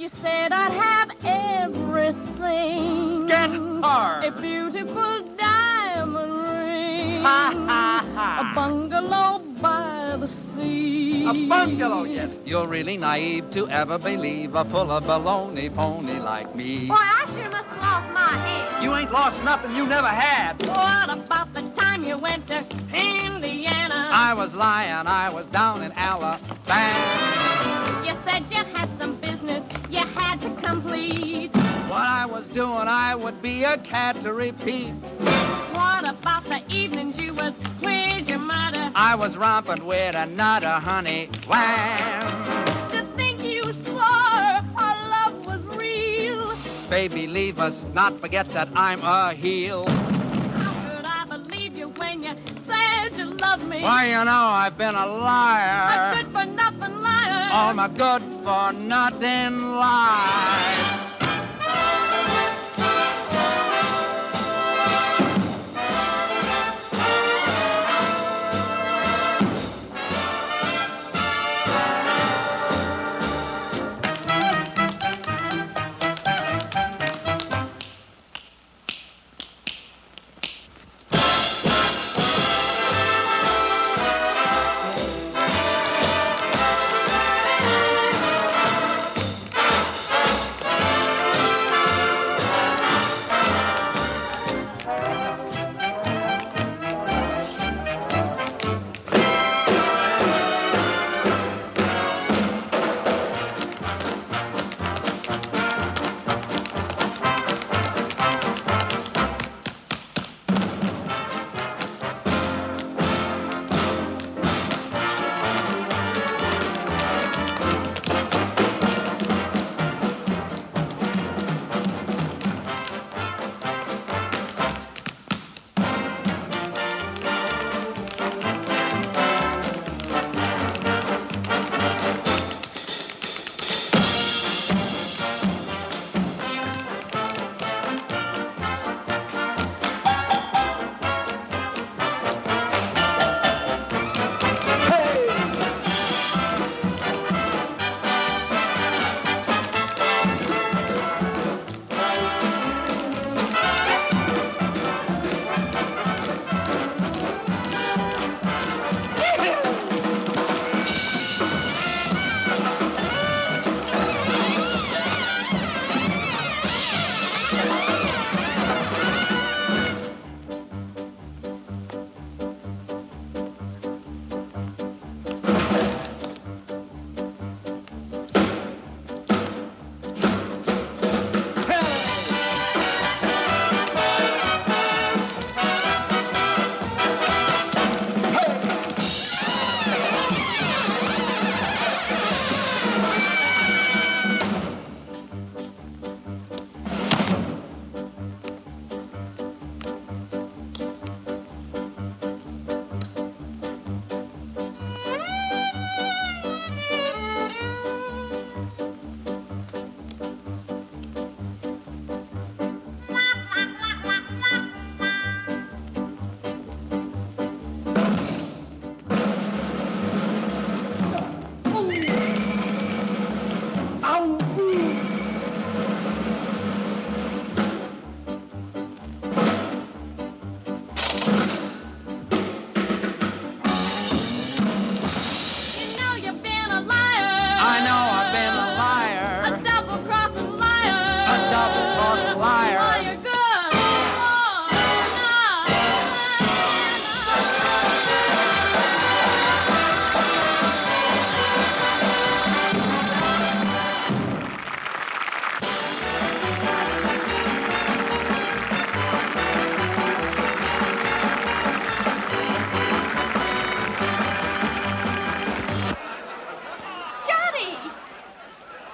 you said I'd have everything. Get her. A beautiful diamond ring. Ha, ha, ha. A bungalow by the sea. A bungalow, yes. You're really naive to ever believe a full of baloney phony like me. Boy, I sure must have lost my head. You ain't lost nothing you never had. What about the time you went to Indiana? I was lying, I was down in Alabama. You said you had some business you had to complete. What I was doing, I would be a cat to repeat. What about the evenings you was with your mother? I was romping with another honey lamb. To think you swore our love was real. Baby, leave us, not forget that I'm a heel. How could I believe you when you said you loved me? Why, you know, I've been a liar. A good-for-nothing liar. All my good-for-nothing lies.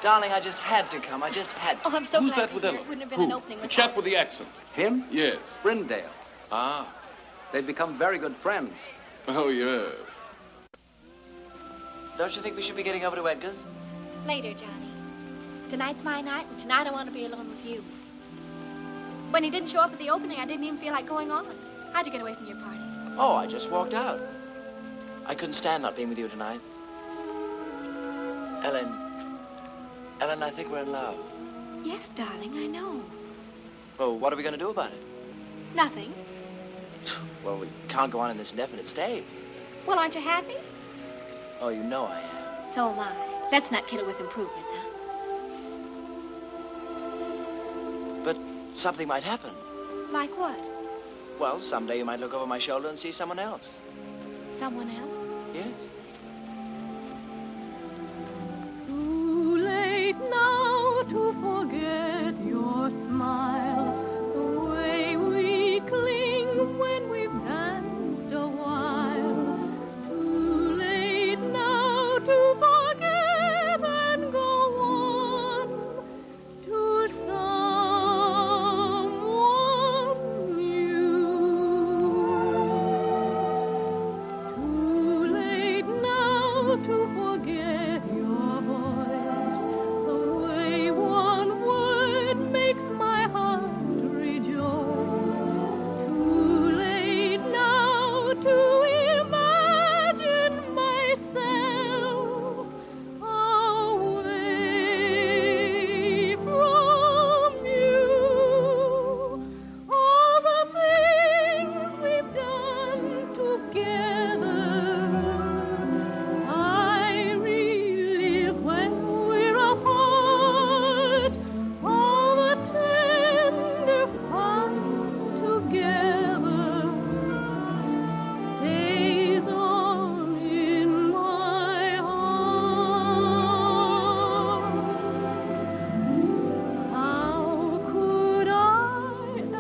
Darling, I just had to come. I just had to. Oh, I'm so Who's glad that to with hear Ella? it. Wouldn't have been Who? an opening The without chap with the accent. Him? Yes. Brindale. Ah. They've become very good friends. Oh, yes. Don't you think we should be getting over to Edgar's? Later, Johnny. Tonight's my night, and tonight I want to be alone with you. When he didn't show up at the opening, I didn't even feel like going on. How'd you get away from your party? Oh, I just walked out. I couldn't stand not being with you tonight. Ellen, Ellen, I think we're in love. Yes, darling, I know. Well, what are we going to do about it? Nothing. Well, we can't go on in this indefinite state. Well, aren't you happy? Oh, you know I am. So am I. Let's not kid her with improvements, huh? But something might happen. Like what? Well, someday you might look over my shoulder and see someone else. Someone else? Yes. Too late now to forget your smile, the way we cling when we've danced a while. Too late now to forget and go on to someone new. Too late now to forget your voice, the way one word makes my heart rejoice. Too late now to imagine myself away from you. All the things we've done together, I relive when we're apart. All the tender fun together stays on in my heart. How could I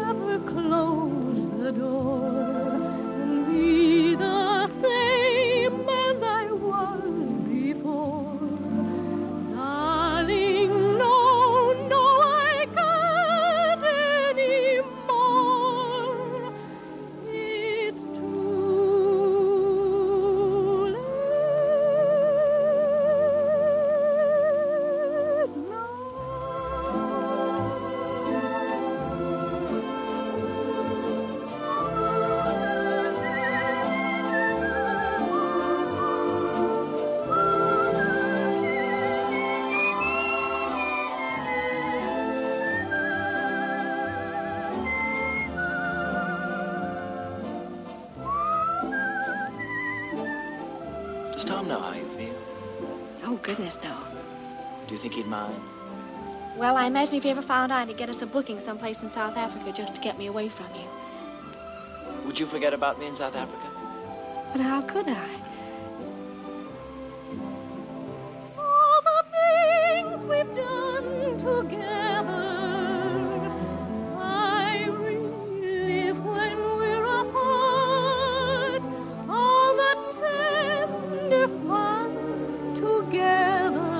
ever close the door and be the same as I was before? Darling, no, no, I can't anymore. It's too late now. Does Tom know how you feel? Oh, goodness, no. Do you think he'd mind? Well, I imagine if he ever found out, he'd get us a booking someplace in South Africa just to get me away from you. Would you forget about me in South Africa? But how could I? All the things we've done together, I relive when we're apart. All the tender fun together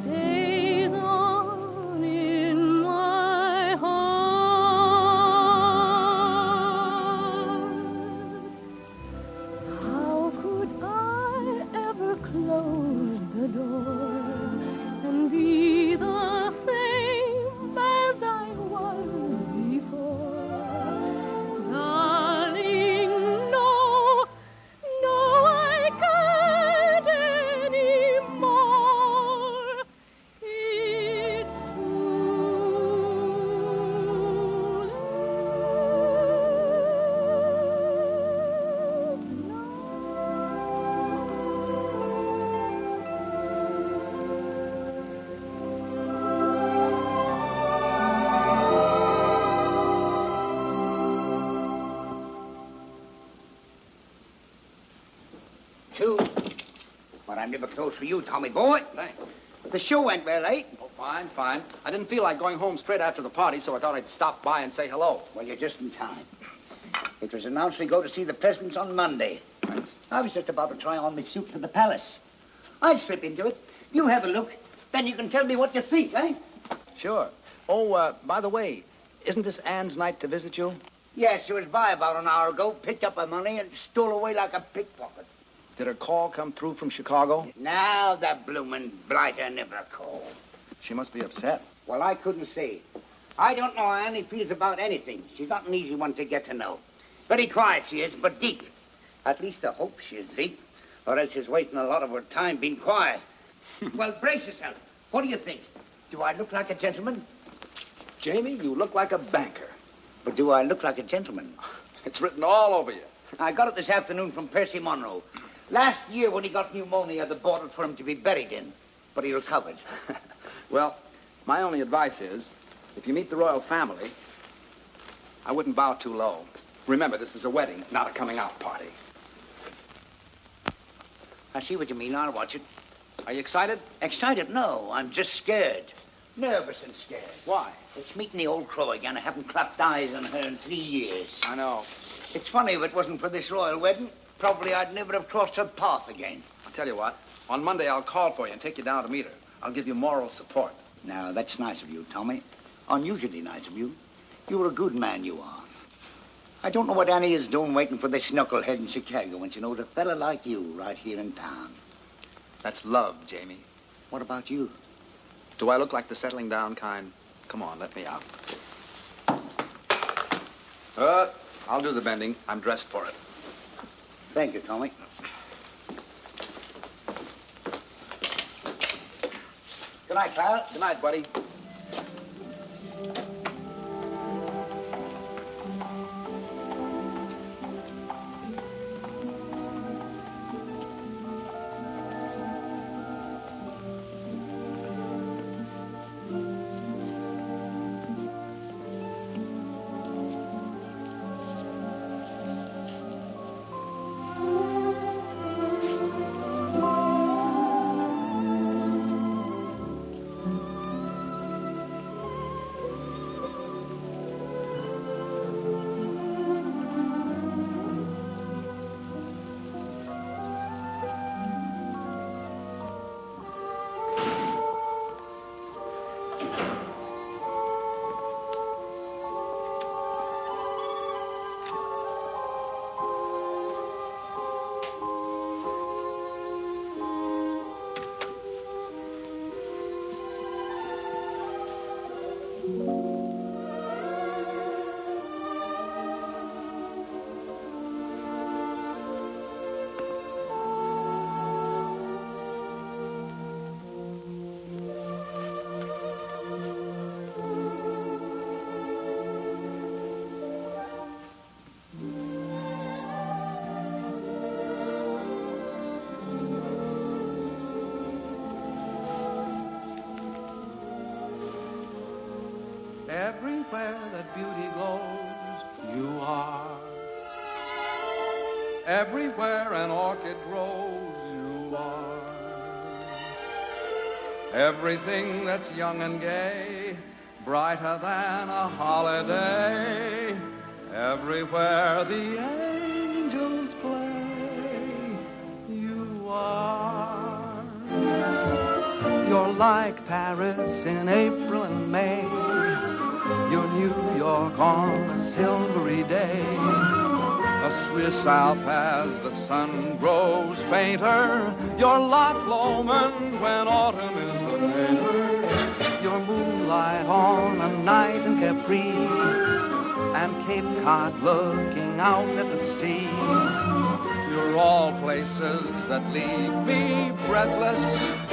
stays on in my heart. How could I ever close the door and be the same as I was before? Darling, no, no, I can't anymore. It's Two. But I'm never close for you, Tommy boy. Thanks. The show went well, eh? Oh, fine, fine. I didn't feel like going home straight after the party, so I thought I'd stop by and say hello. Well, you're just in time. It was announced we go to see the presidents on Monday. Thanks. I was just about to try on my suit for the palace. I'll slip into it. You have a look. Then you can tell me what you think, eh? Sure. Oh, by the way, isn't this Anne's night to visit you? Yes, she was by about an hour ago, picked up her money, and stole away like a pickpocket. Did her call come through from Chicago? Now the bloomin' blighter never called. She must be upset. Well, I couldn't say. I don't know how Annie feels about anything. She's not an easy one to get to know. Very quiet she is, but deep. At least I hope she is deep, or else she's wasting a lot of her time being quiet. Well, brace yourself. What do you think? Do I look like a gentleman? Jamie, you look like a banker. But do I look like a gentleman? It's written all over you. I got it this afternoon from Percy Monroe. Last year when he got pneumonia, they bought it for him to be buried in. But he recovered. Well, my only advice is, if you meet the royal family, I wouldn't bow too low. Remember, this is a wedding, not a coming-out party. I see what you mean. I'll watch it. Are you excited? Excited? No, I'm just scared. Nervous and scared. Why? It's meeting the old crow again. I haven't clapped eyes on her in 3 years. I know. It's funny, if it wasn't for this royal wedding, probably I'd never have crossed her path again. I'll tell you what. On Monday, I'll call for you and take you down to meet her. I'll give you moral support. Now, that's nice of you, Tommy. Unusually nice of you. You're a good man, you are. I don't know what Annie is doing waiting for this knucklehead in Chicago when she knows a fella like you right here in town. That's love, Jamie. What about you? Do I look like the settling down kind? Come on, let me out. I'll do the bending. I'm dressed for it. Thank you, Tommy. Good night, pal. Good night, buddy. Everywhere that beauty glows, you are. Everywhere an orchid grows, you are. Everything that's young and gay, brighter than a holiday. Everywhere the angels play, you are. You're like Paris in April and May. You're New York on a silvery day. A Swiss Alp as the sun grows fainter. You're Loch Lomond when autumn is the mater. You're moonlight on a night in Capri, and Cape Cod looking out at the sea. You're all places that leave me breathless,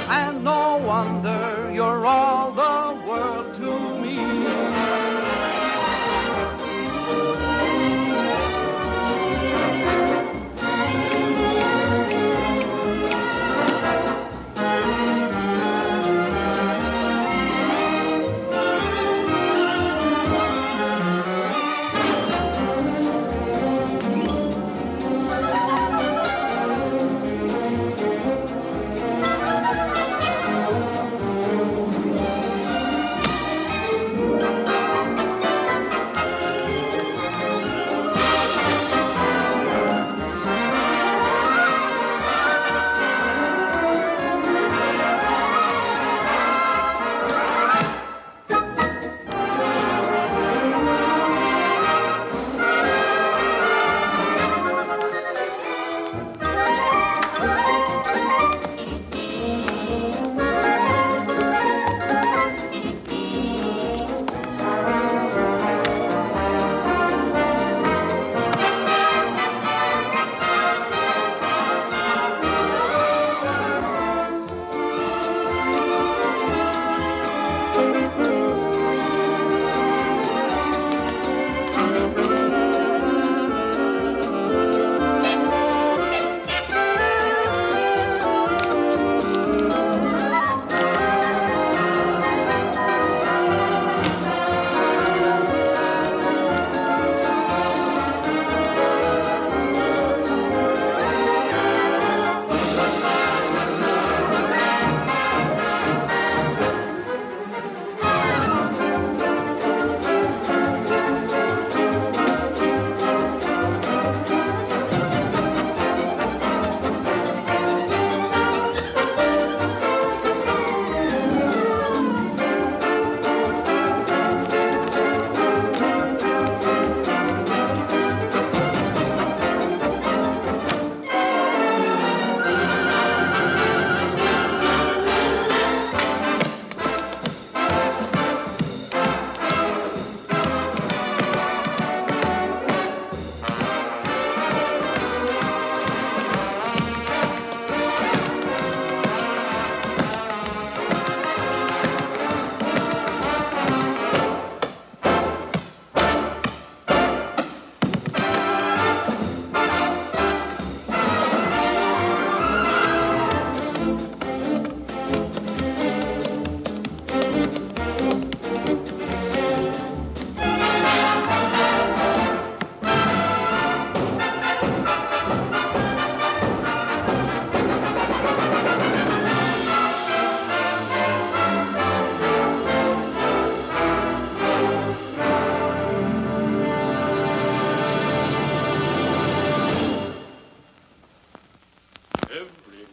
and no wonder you're all the world to me.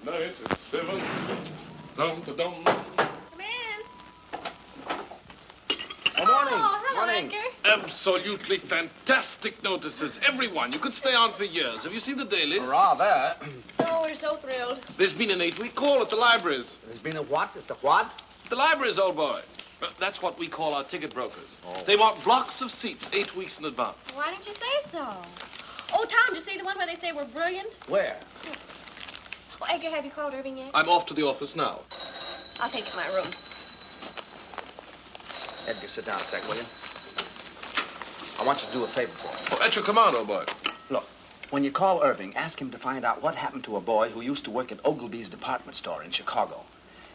Night at 7. Dum-da-dum. Come in. Good morning. Oh, hello, Morning. Edgar. Absolutely fantastic notices. Everyone. You could stay on for years. Have you seen the dailies? Rather. Oh, we're so thrilled. There's been an 8-week call at the libraries. There's been a what? It's the what? The libraries, old boy. That's what we call our ticket brokers. They want blocks of seats 8 weeks in advance. Why didn't you say so? Oh, Tom, did you see the one where they say we're brilliant? Where? Oh, Edgar, have you called Irving yet? I'm off to the office now. I'll take you to my room. Edgar, sit down a sec, will you? I want you to do a favor for me. Oh, at your command, old boy. Look, when you call Irving, ask him to find out what happened to a boy who used to work at Ogilvy's department store in Chicago.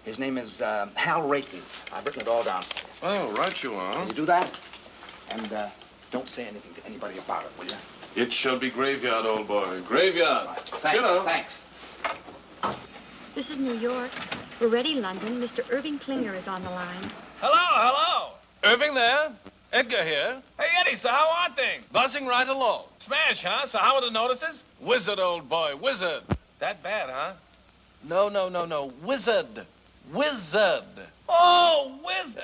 His name is Hal Rayton. I've written it all down. Oh, right you are. Can you do that? And don't say anything to anybody about it, will you? It shall be graveyard, old boy. Graveyard. Right. Thanks. Thanks. This is New York. We're ready, London. Mr. Irving Klinger is on the line. Hello. Irving there. Edgar here. Hey, Eddie, so how are things? Buzzing right along. Smash, huh? So how are the notices? Wizard, old boy, wizard. That bad, huh? No. Wizard. Wizard. Oh, wizard.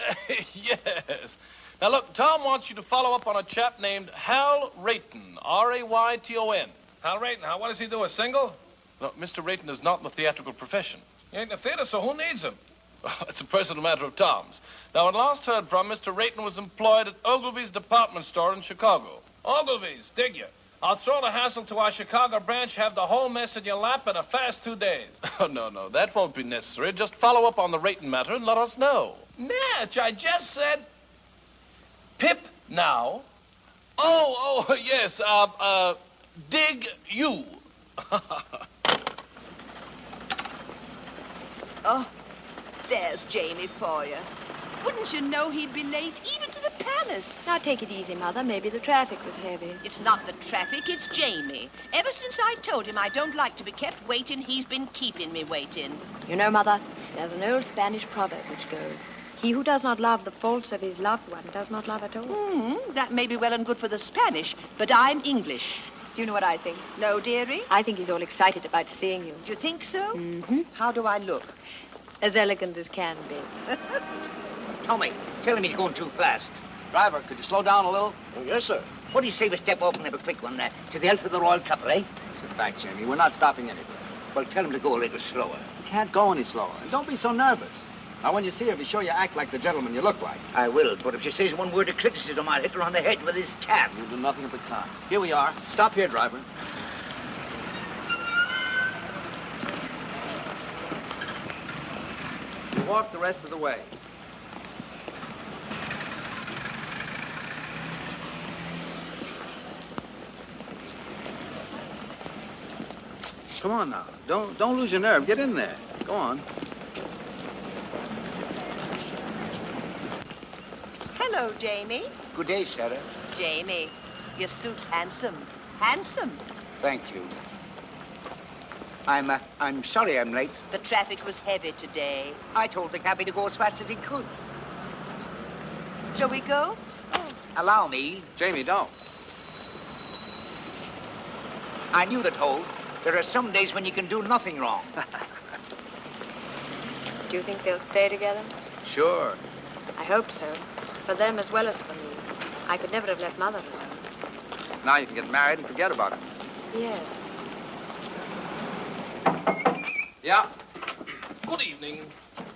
Yes. Now, look, Tom wants you to follow up on a chap named Hal Rayton, R-A-Y-T-O-N. Hal Rayton, what does he do, a single? No, Mr. Rayton is not in the theatrical profession. He ain't in the theater, so who needs him? It's a personal matter of Tom's. Now, when last heard from, Mr. Rayton was employed at Ogilvy's department store in Chicago. Ogilvy's, dig you? I'll throw the hassle to our Chicago branch, have the whole mess in your lap in a fast 2 days. Oh, no, that won't be necessary. Just follow up on the Rayton matter and let us know. Natch, I just said... Pip now. Oh, yes, dig you. Oh, there's Jamie for you. Wouldn't you know he'd be late, even to the palace? Now, take it easy, Mother. Maybe the traffic was heavy. It's not the traffic, it's Jamie. Ever since I told him I don't like to be kept waiting, he's been keeping me waiting. You know, Mother, there's an old Spanish proverb which goes, he who does not love the faults of his loved one does not love at all. That may be well and good for the Spanish, but I'm English. Do you know what I think? No, dearie? I think he's all excited about seeing you. Do you think so? Mm-hmm. How do I look? As elegant as can be. Tommy, tell him he's going too fast. Driver, could you slow down a little? Oh, yes, sir. What do you say we step off and have a quick one to the health of the royal couple, eh? Sit back, Jamie. We're not stopping anywhere. Well, tell him to go a little slower. You can't go any slower. And don't be so nervous. Now, when you see her, be sure you act like the gentleman you look like. I will, but if she says one word of criticism, I'll hit her on the head with this cab. You'll do nothing of the kind. Here we are. Stop here, driver. You walk the rest of the way. Come on now. Don't lose your nerve. Get in there. Go on. Hello, Jamie. Good day, Sarah. Jamie, your suit's handsome. Handsome. Thank you. I'm sorry I'm late. The traffic was heavy today. I told the cabby to go as fast as he could. Shall we go? Allow me. Jamie, don't. I knew the toll. There are some days when you can do nothing wrong. Do you think they'll stay together? Sure. I hope so. For them as well as for me. I could never have left Mother alone. Now you can get married and forget about it. Yes. Yeah? Good evening.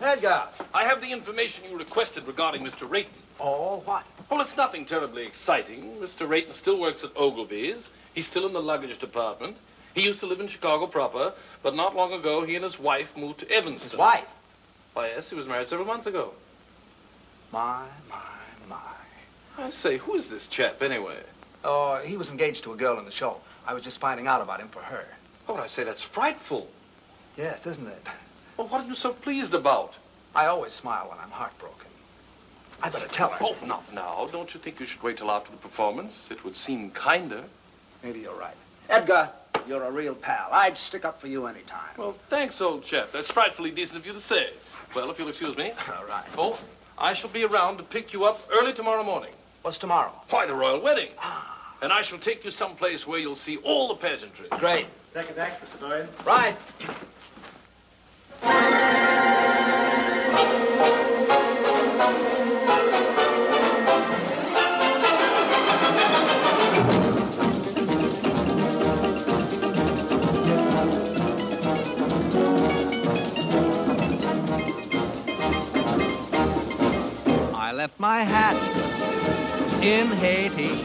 Edgar. I have the information you requested regarding Mr. Rayton. Oh, what? Well, it's nothing terribly exciting. Mr. Rayton still works at Ogilvy's. He's still in the luggage department. He used to live in Chicago proper, but not long ago, he and his wife moved to Evanston. His wife? Why, yes, he was married several months ago. My. I say, who is this chap, anyway? Oh, he was engaged to a girl in the show. I was just finding out about him for her. Oh, I say, that's frightful. Yes, isn't it? Well, what are you so pleased about? I always smile when I'm heartbroken. I better tell her. Oh, not now. Don't you think you should wait till after the performance? It would seem kinder. Maybe you're right. Edgar, you're a real pal. I'd stick up for you any time. Well, thanks, old chap. That's frightfully decent of you to say. Well, if you'll excuse me. All right. Oh, I shall be around to pick you up early tomorrow morning. What's tomorrow? Why, the royal wedding. And I shall take you someplace where you'll see all the pageantry. Great. Second act, Mr. Doyle. Right. Left my hat in Haiti,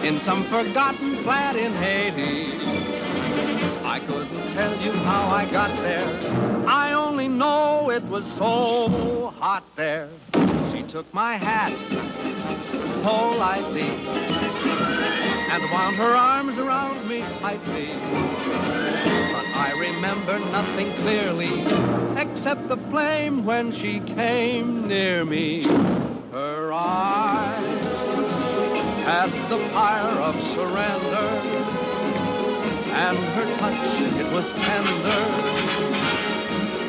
in some forgotten flat in Haiti. I couldn't tell you how I got there. I only know it was so hot there. She took my hat politely and wound her arms around me tightly. But I remember nothing clearly except the flame when she came near me. Her eyes had the fire of surrender, and her touch, it was tender.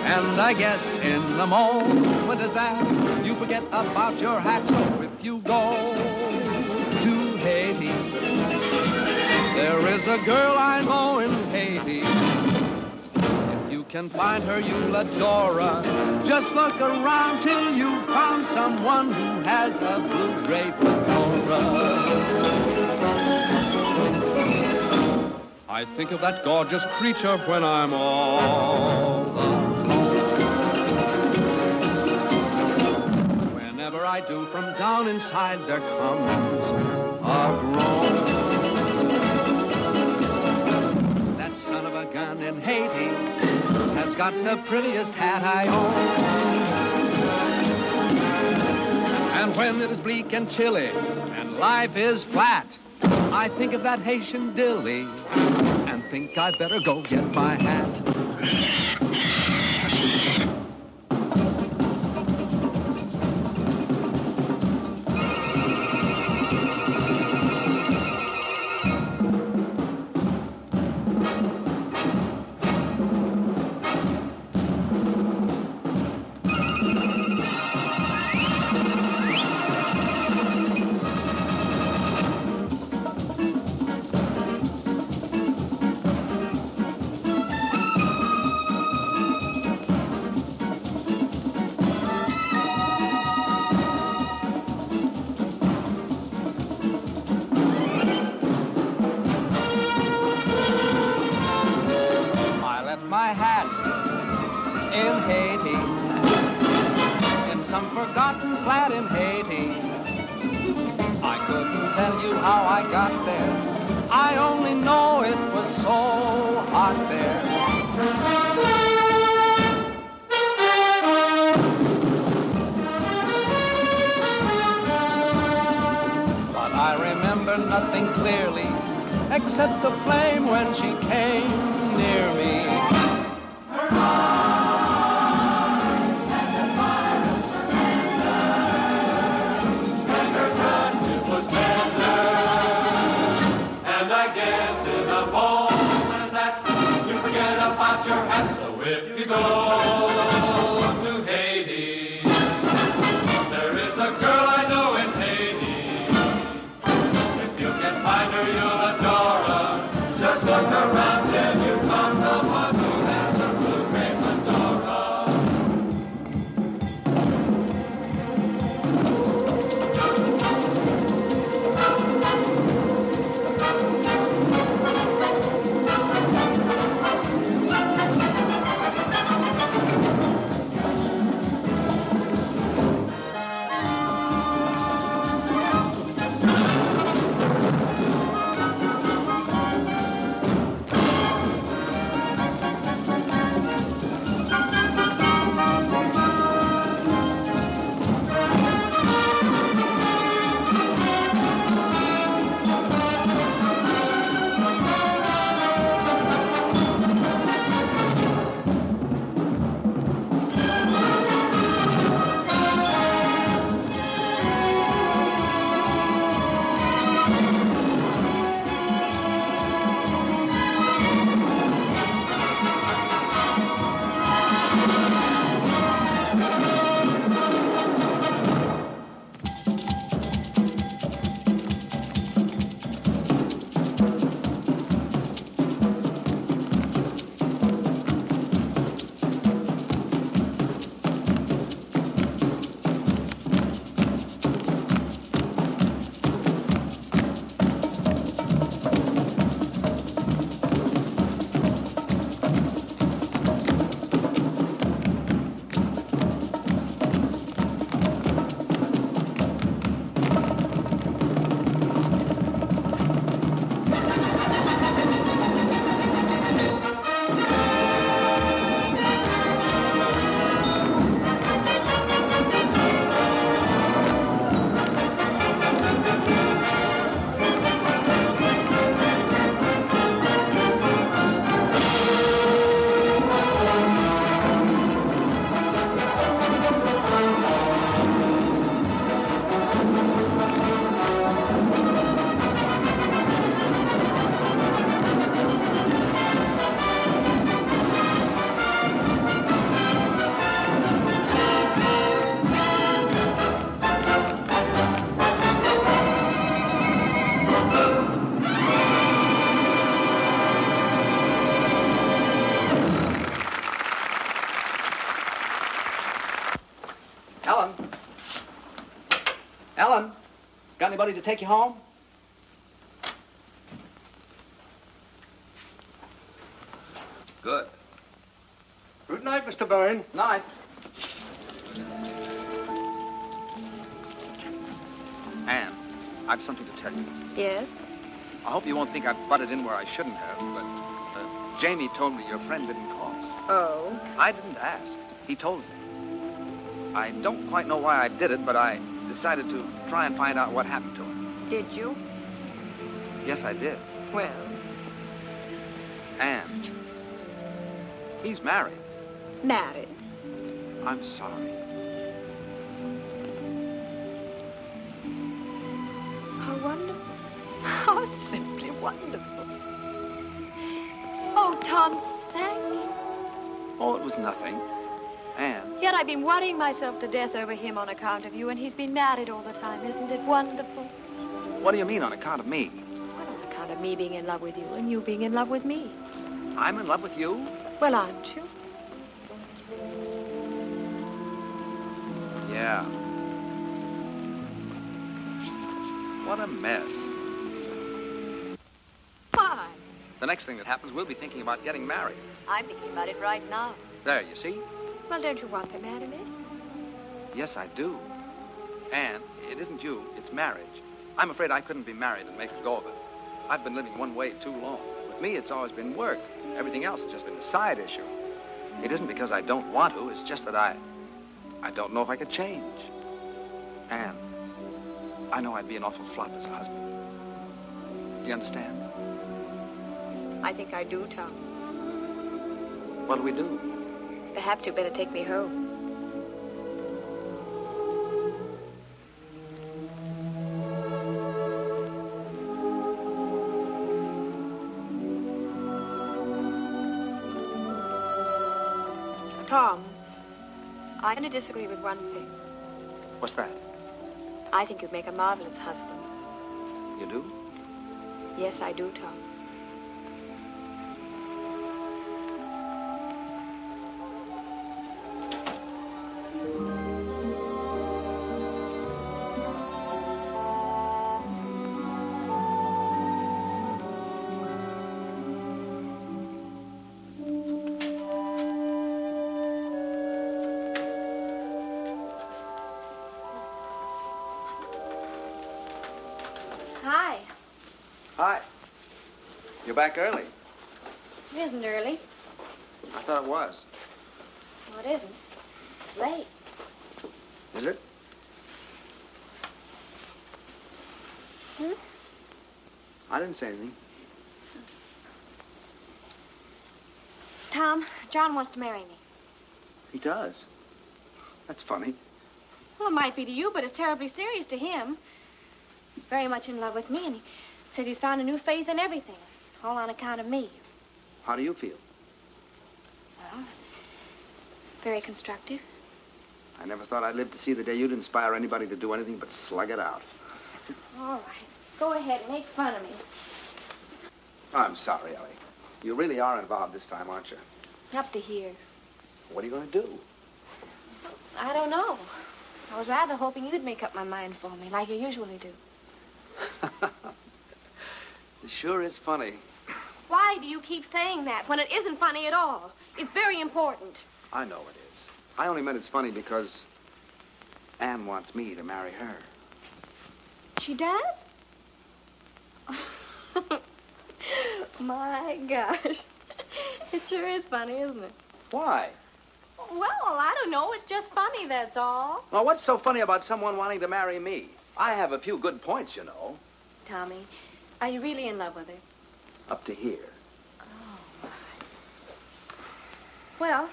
And I guess in the moment as that, you forget about your hat. So if you go to Haiti, there is a girl I know in Haiti. If you can find her, you'll adore her. Just look around till you found someone who has a blue-gray fedora. I think of that gorgeous creature when I'm all alone. Whenever I do, from down inside there comes a groan. Son of a gun in Haiti has got the prettiest hat I own. And when it is bleak and chilly and life is flat, I think of that Haitian dilly and think I'd better go get my hat. My hat in Haiti, in some forgotten flat in Haiti. I couldn't tell you how I got there. I only know it was so hot there. But I remember nothing clearly except the flame when she came near me. Your hat, so if you go to Haiti, there is a girl I know in Haiti. If you can find her, you'll adore her. Just look around till you found someone who has a blue-gray somebody to take you home? Good. Good night, Mr. Byrne. Night. Anne, I've something to tell you. Yes? I hope you won't think I've butted in where I shouldn't have, but Jamie told me your friend didn't call. Oh? I didn't ask. He told me. I don't quite know why I did it, but I decided to try and find out what happened to him. Did you? Yes, I did. Well? Anne, he's married. Married? I'm sorry. How wonderful. How simply wonderful. Oh, Tom, thank you. Oh, it was nothing. Anne. Yet I've been worrying myself to death over him on account of you, and he's been married all the time. Isn't it wonderful? What do you mean, on account of me? Well, on account of me being in love with you and you being in love with me. I'm in love with you? Well, aren't you? Yeah. What a mess. Why? The next thing that happens, we'll be thinking about getting married. I'm thinking about it right now. There, you see? Well, don't you want to marry me? Yes, I do. Anne, it isn't you, it's marriage. I'm afraid I couldn't be married and make a go of it. I've been living one way too long. With me, it's always been work. Everything else has just been a side issue. It isn't because I don't want to, it's just that I don't know if I could change. Anne, I know I'd be an awful flop as a husband. Do you understand? I think I do, Tom. What do we do? Perhaps you'd better take me home. Tom, I'm going to disagree with one thing. What's that? I think you'd make a marvelous husband. You do? Yes, I do, Tom. Hi. Hi. You're back early. It isn't early. I thought it was. No, it isn't. It's late. Is it? Hmm? I didn't say anything. Tom, John wants to marry me. He does. That's funny. Well, it might be to you, but it's terribly serious to him. He's very much in love with me, and he says he's found a new faith in everything, all on account of me. How do you feel? Well, very constructive. I never thought I'd live to see the day you'd inspire anybody to do anything but slug it out. All right. Go ahead and make fun of me. I'm sorry, Ellie. You really are involved this time, aren't you? Up to here. What are you going to do? I don't know. I was rather hoping you'd make up my mind for me, like you usually do. It sure is funny. Why do you keep saying that when it isn't funny at all? It's very important. I know it is. I only meant it's funny because Anne wants me to marry her. She does? My gosh. It sure is funny, isn't it? Why? Well, I don't know. It's just funny, that's all. Well, what's so funny about someone wanting to marry me? I have a few good points, you know. Tommy, are you really in love with her? Up to here. Oh, well,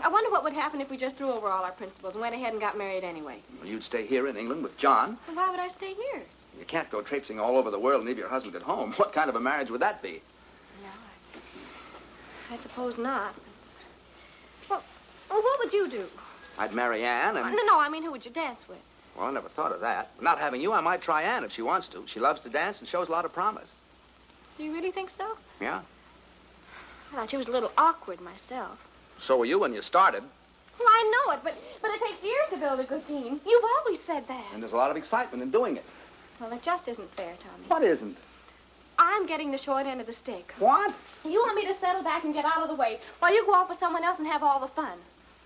I wonder what would happen if we just threw over all our principles and went ahead and got married anyway. Well, you'd stay here in England with John. Well, why would I stay here? You can't go traipsing all over the world and leave your husband at home. What kind of a marriage would that be? No, I suppose not. Well, what would you do? I'd marry Anne and... No, I mean, who would you dance with? Well, I never thought of that. Not having you, I might try Anne if she wants to. She loves to dance and shows a lot of promise. Do you really think so? Yeah. I thought she was a little awkward myself. So were you when you started. Well, I know it, but it takes years to build a good team. You've always said that. And there's a lot of excitement in doing it. Well, it just isn't fair, Tommy. What isn't? I'm getting the short end of the stick. What? You want me to settle back and get out of the way while you go off with someone else and have all the fun.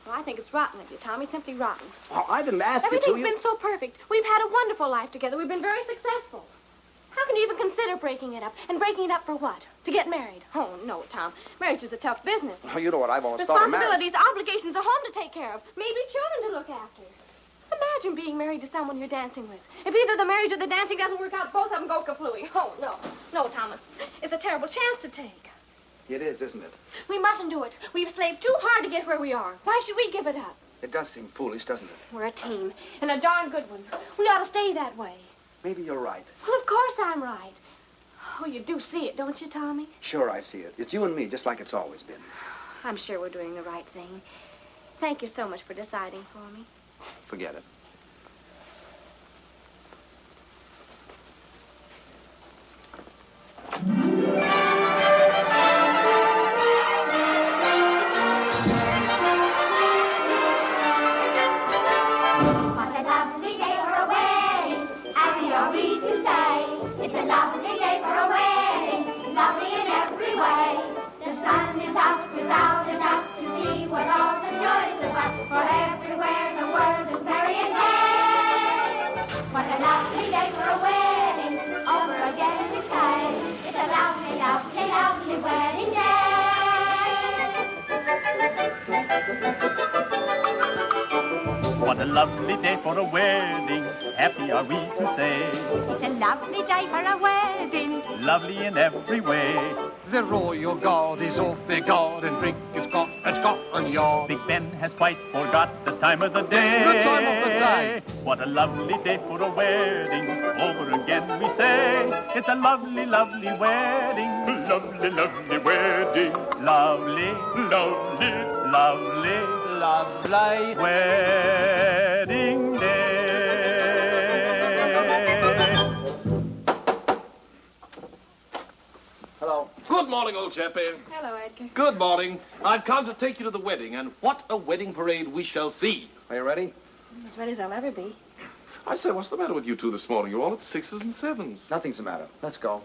Well, I think it's rotten of you, Tommy. Simply rotten. Oh, I didn't ask you to. Everything's been so perfect. We've had a wonderful life together. We've been very successful. How can you even consider breaking it up? And breaking it up for what? To get married? Oh, no, Tom. Marriage is a tough business. Oh, you know what I've always thought of marriage. Responsibilities, obligations, a home to take care of. Maybe children to look after. Imagine being married to someone you're dancing with. If either the marriage or the dancing doesn't work out, both of them go kaflooey. Oh, no. No, Tom, it's a terrible chance to take. It is, isn't it? We mustn't do it. We've slaved too hard to get where we are. Why should we give it up? It does seem foolish, doesn't it? We're a team, and a darn good one. We ought to stay that way. Maybe you're right. Well, of course I'm right. Oh, you do see it, don't you, Tommy? Sure, I see it. It's you and me, just like it's always been. I'm sure we're doing the right thing. Thank you so much for deciding for me. Forget it. What a lovely day for a wedding, happy are we to say. It's a lovely day for a wedding, Lovely in every way. The royal guard is off their guard and drink is got at Scotland Yard. Big Ben has quite forgot the time of the day. The time of the day. What a lovely day for a wedding, over again we say. It's a lovely, lovely wedding. Lovely, lovely wedding. Lovely, lovely, lovely, lovely wedding day. Hello. Good morning, old chappie. Hello, Edgar. Good morning. I've come to take you to the wedding, and what a wedding parade we shall see. Are you ready? I'm as ready as I'll ever be. I say, what's the matter with you two this morning? You're all at 6s and 7s. Nothing's the matter. Let's go.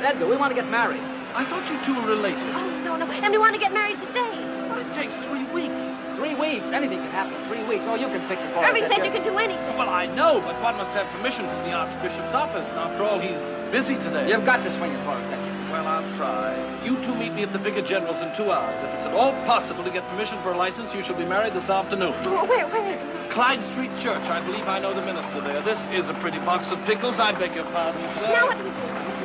Edgar, we want to get married. I thought you two were related. Oh, no, no. And we want to get married today. Well, it takes 3 weeks. 3 weeks? Anything can happen in 3 weeks. Oh, you can fix it for us, Irving said Edgar. you can do anything. Well, I know, but one must have permission from the Archbishop's office. And after all, he's busy today. You've got to swing it for us, Edgar. Well, I'll try. You two meet me at the Vicar General's in 2 hours. If it's at all possible to get permission for a license, you shall be married this afternoon. Oh, where? Clyde Street Church. I believe I know the minister there. This is a pretty box of pickles. I beg your pardon, sir. Now what do we do?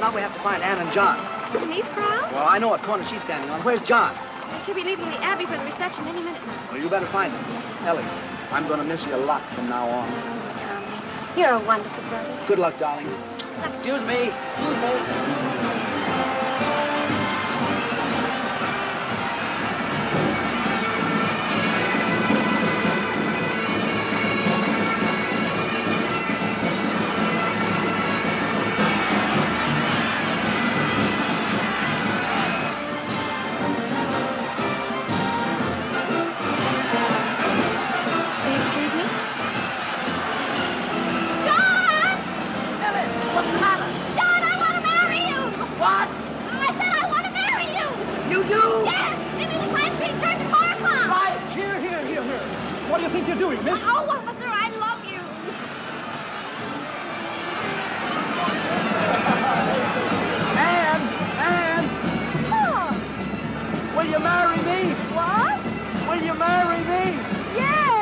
Now we have to find Ann and John. In these crowds? Well, I know what corner she's standing on. Where's John? They should be leaving the Abbey for the reception any minute now. Well, you better find him. Ellie. I'm going to miss you a lot from now on. Tommy, you're a wonderful brother. Good luck, darling. Excuse me. What do you think you're doing, miss? Oh, officer, I love you. Anne! Oh. Will you marry me? What? Will you marry me? Yes.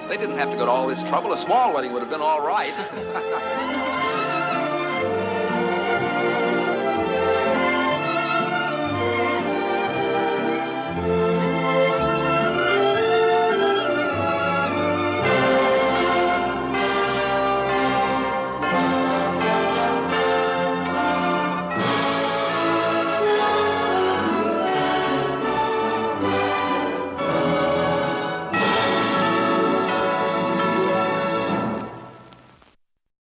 They didn't have to go to all this trouble. A small wedding would have been all right.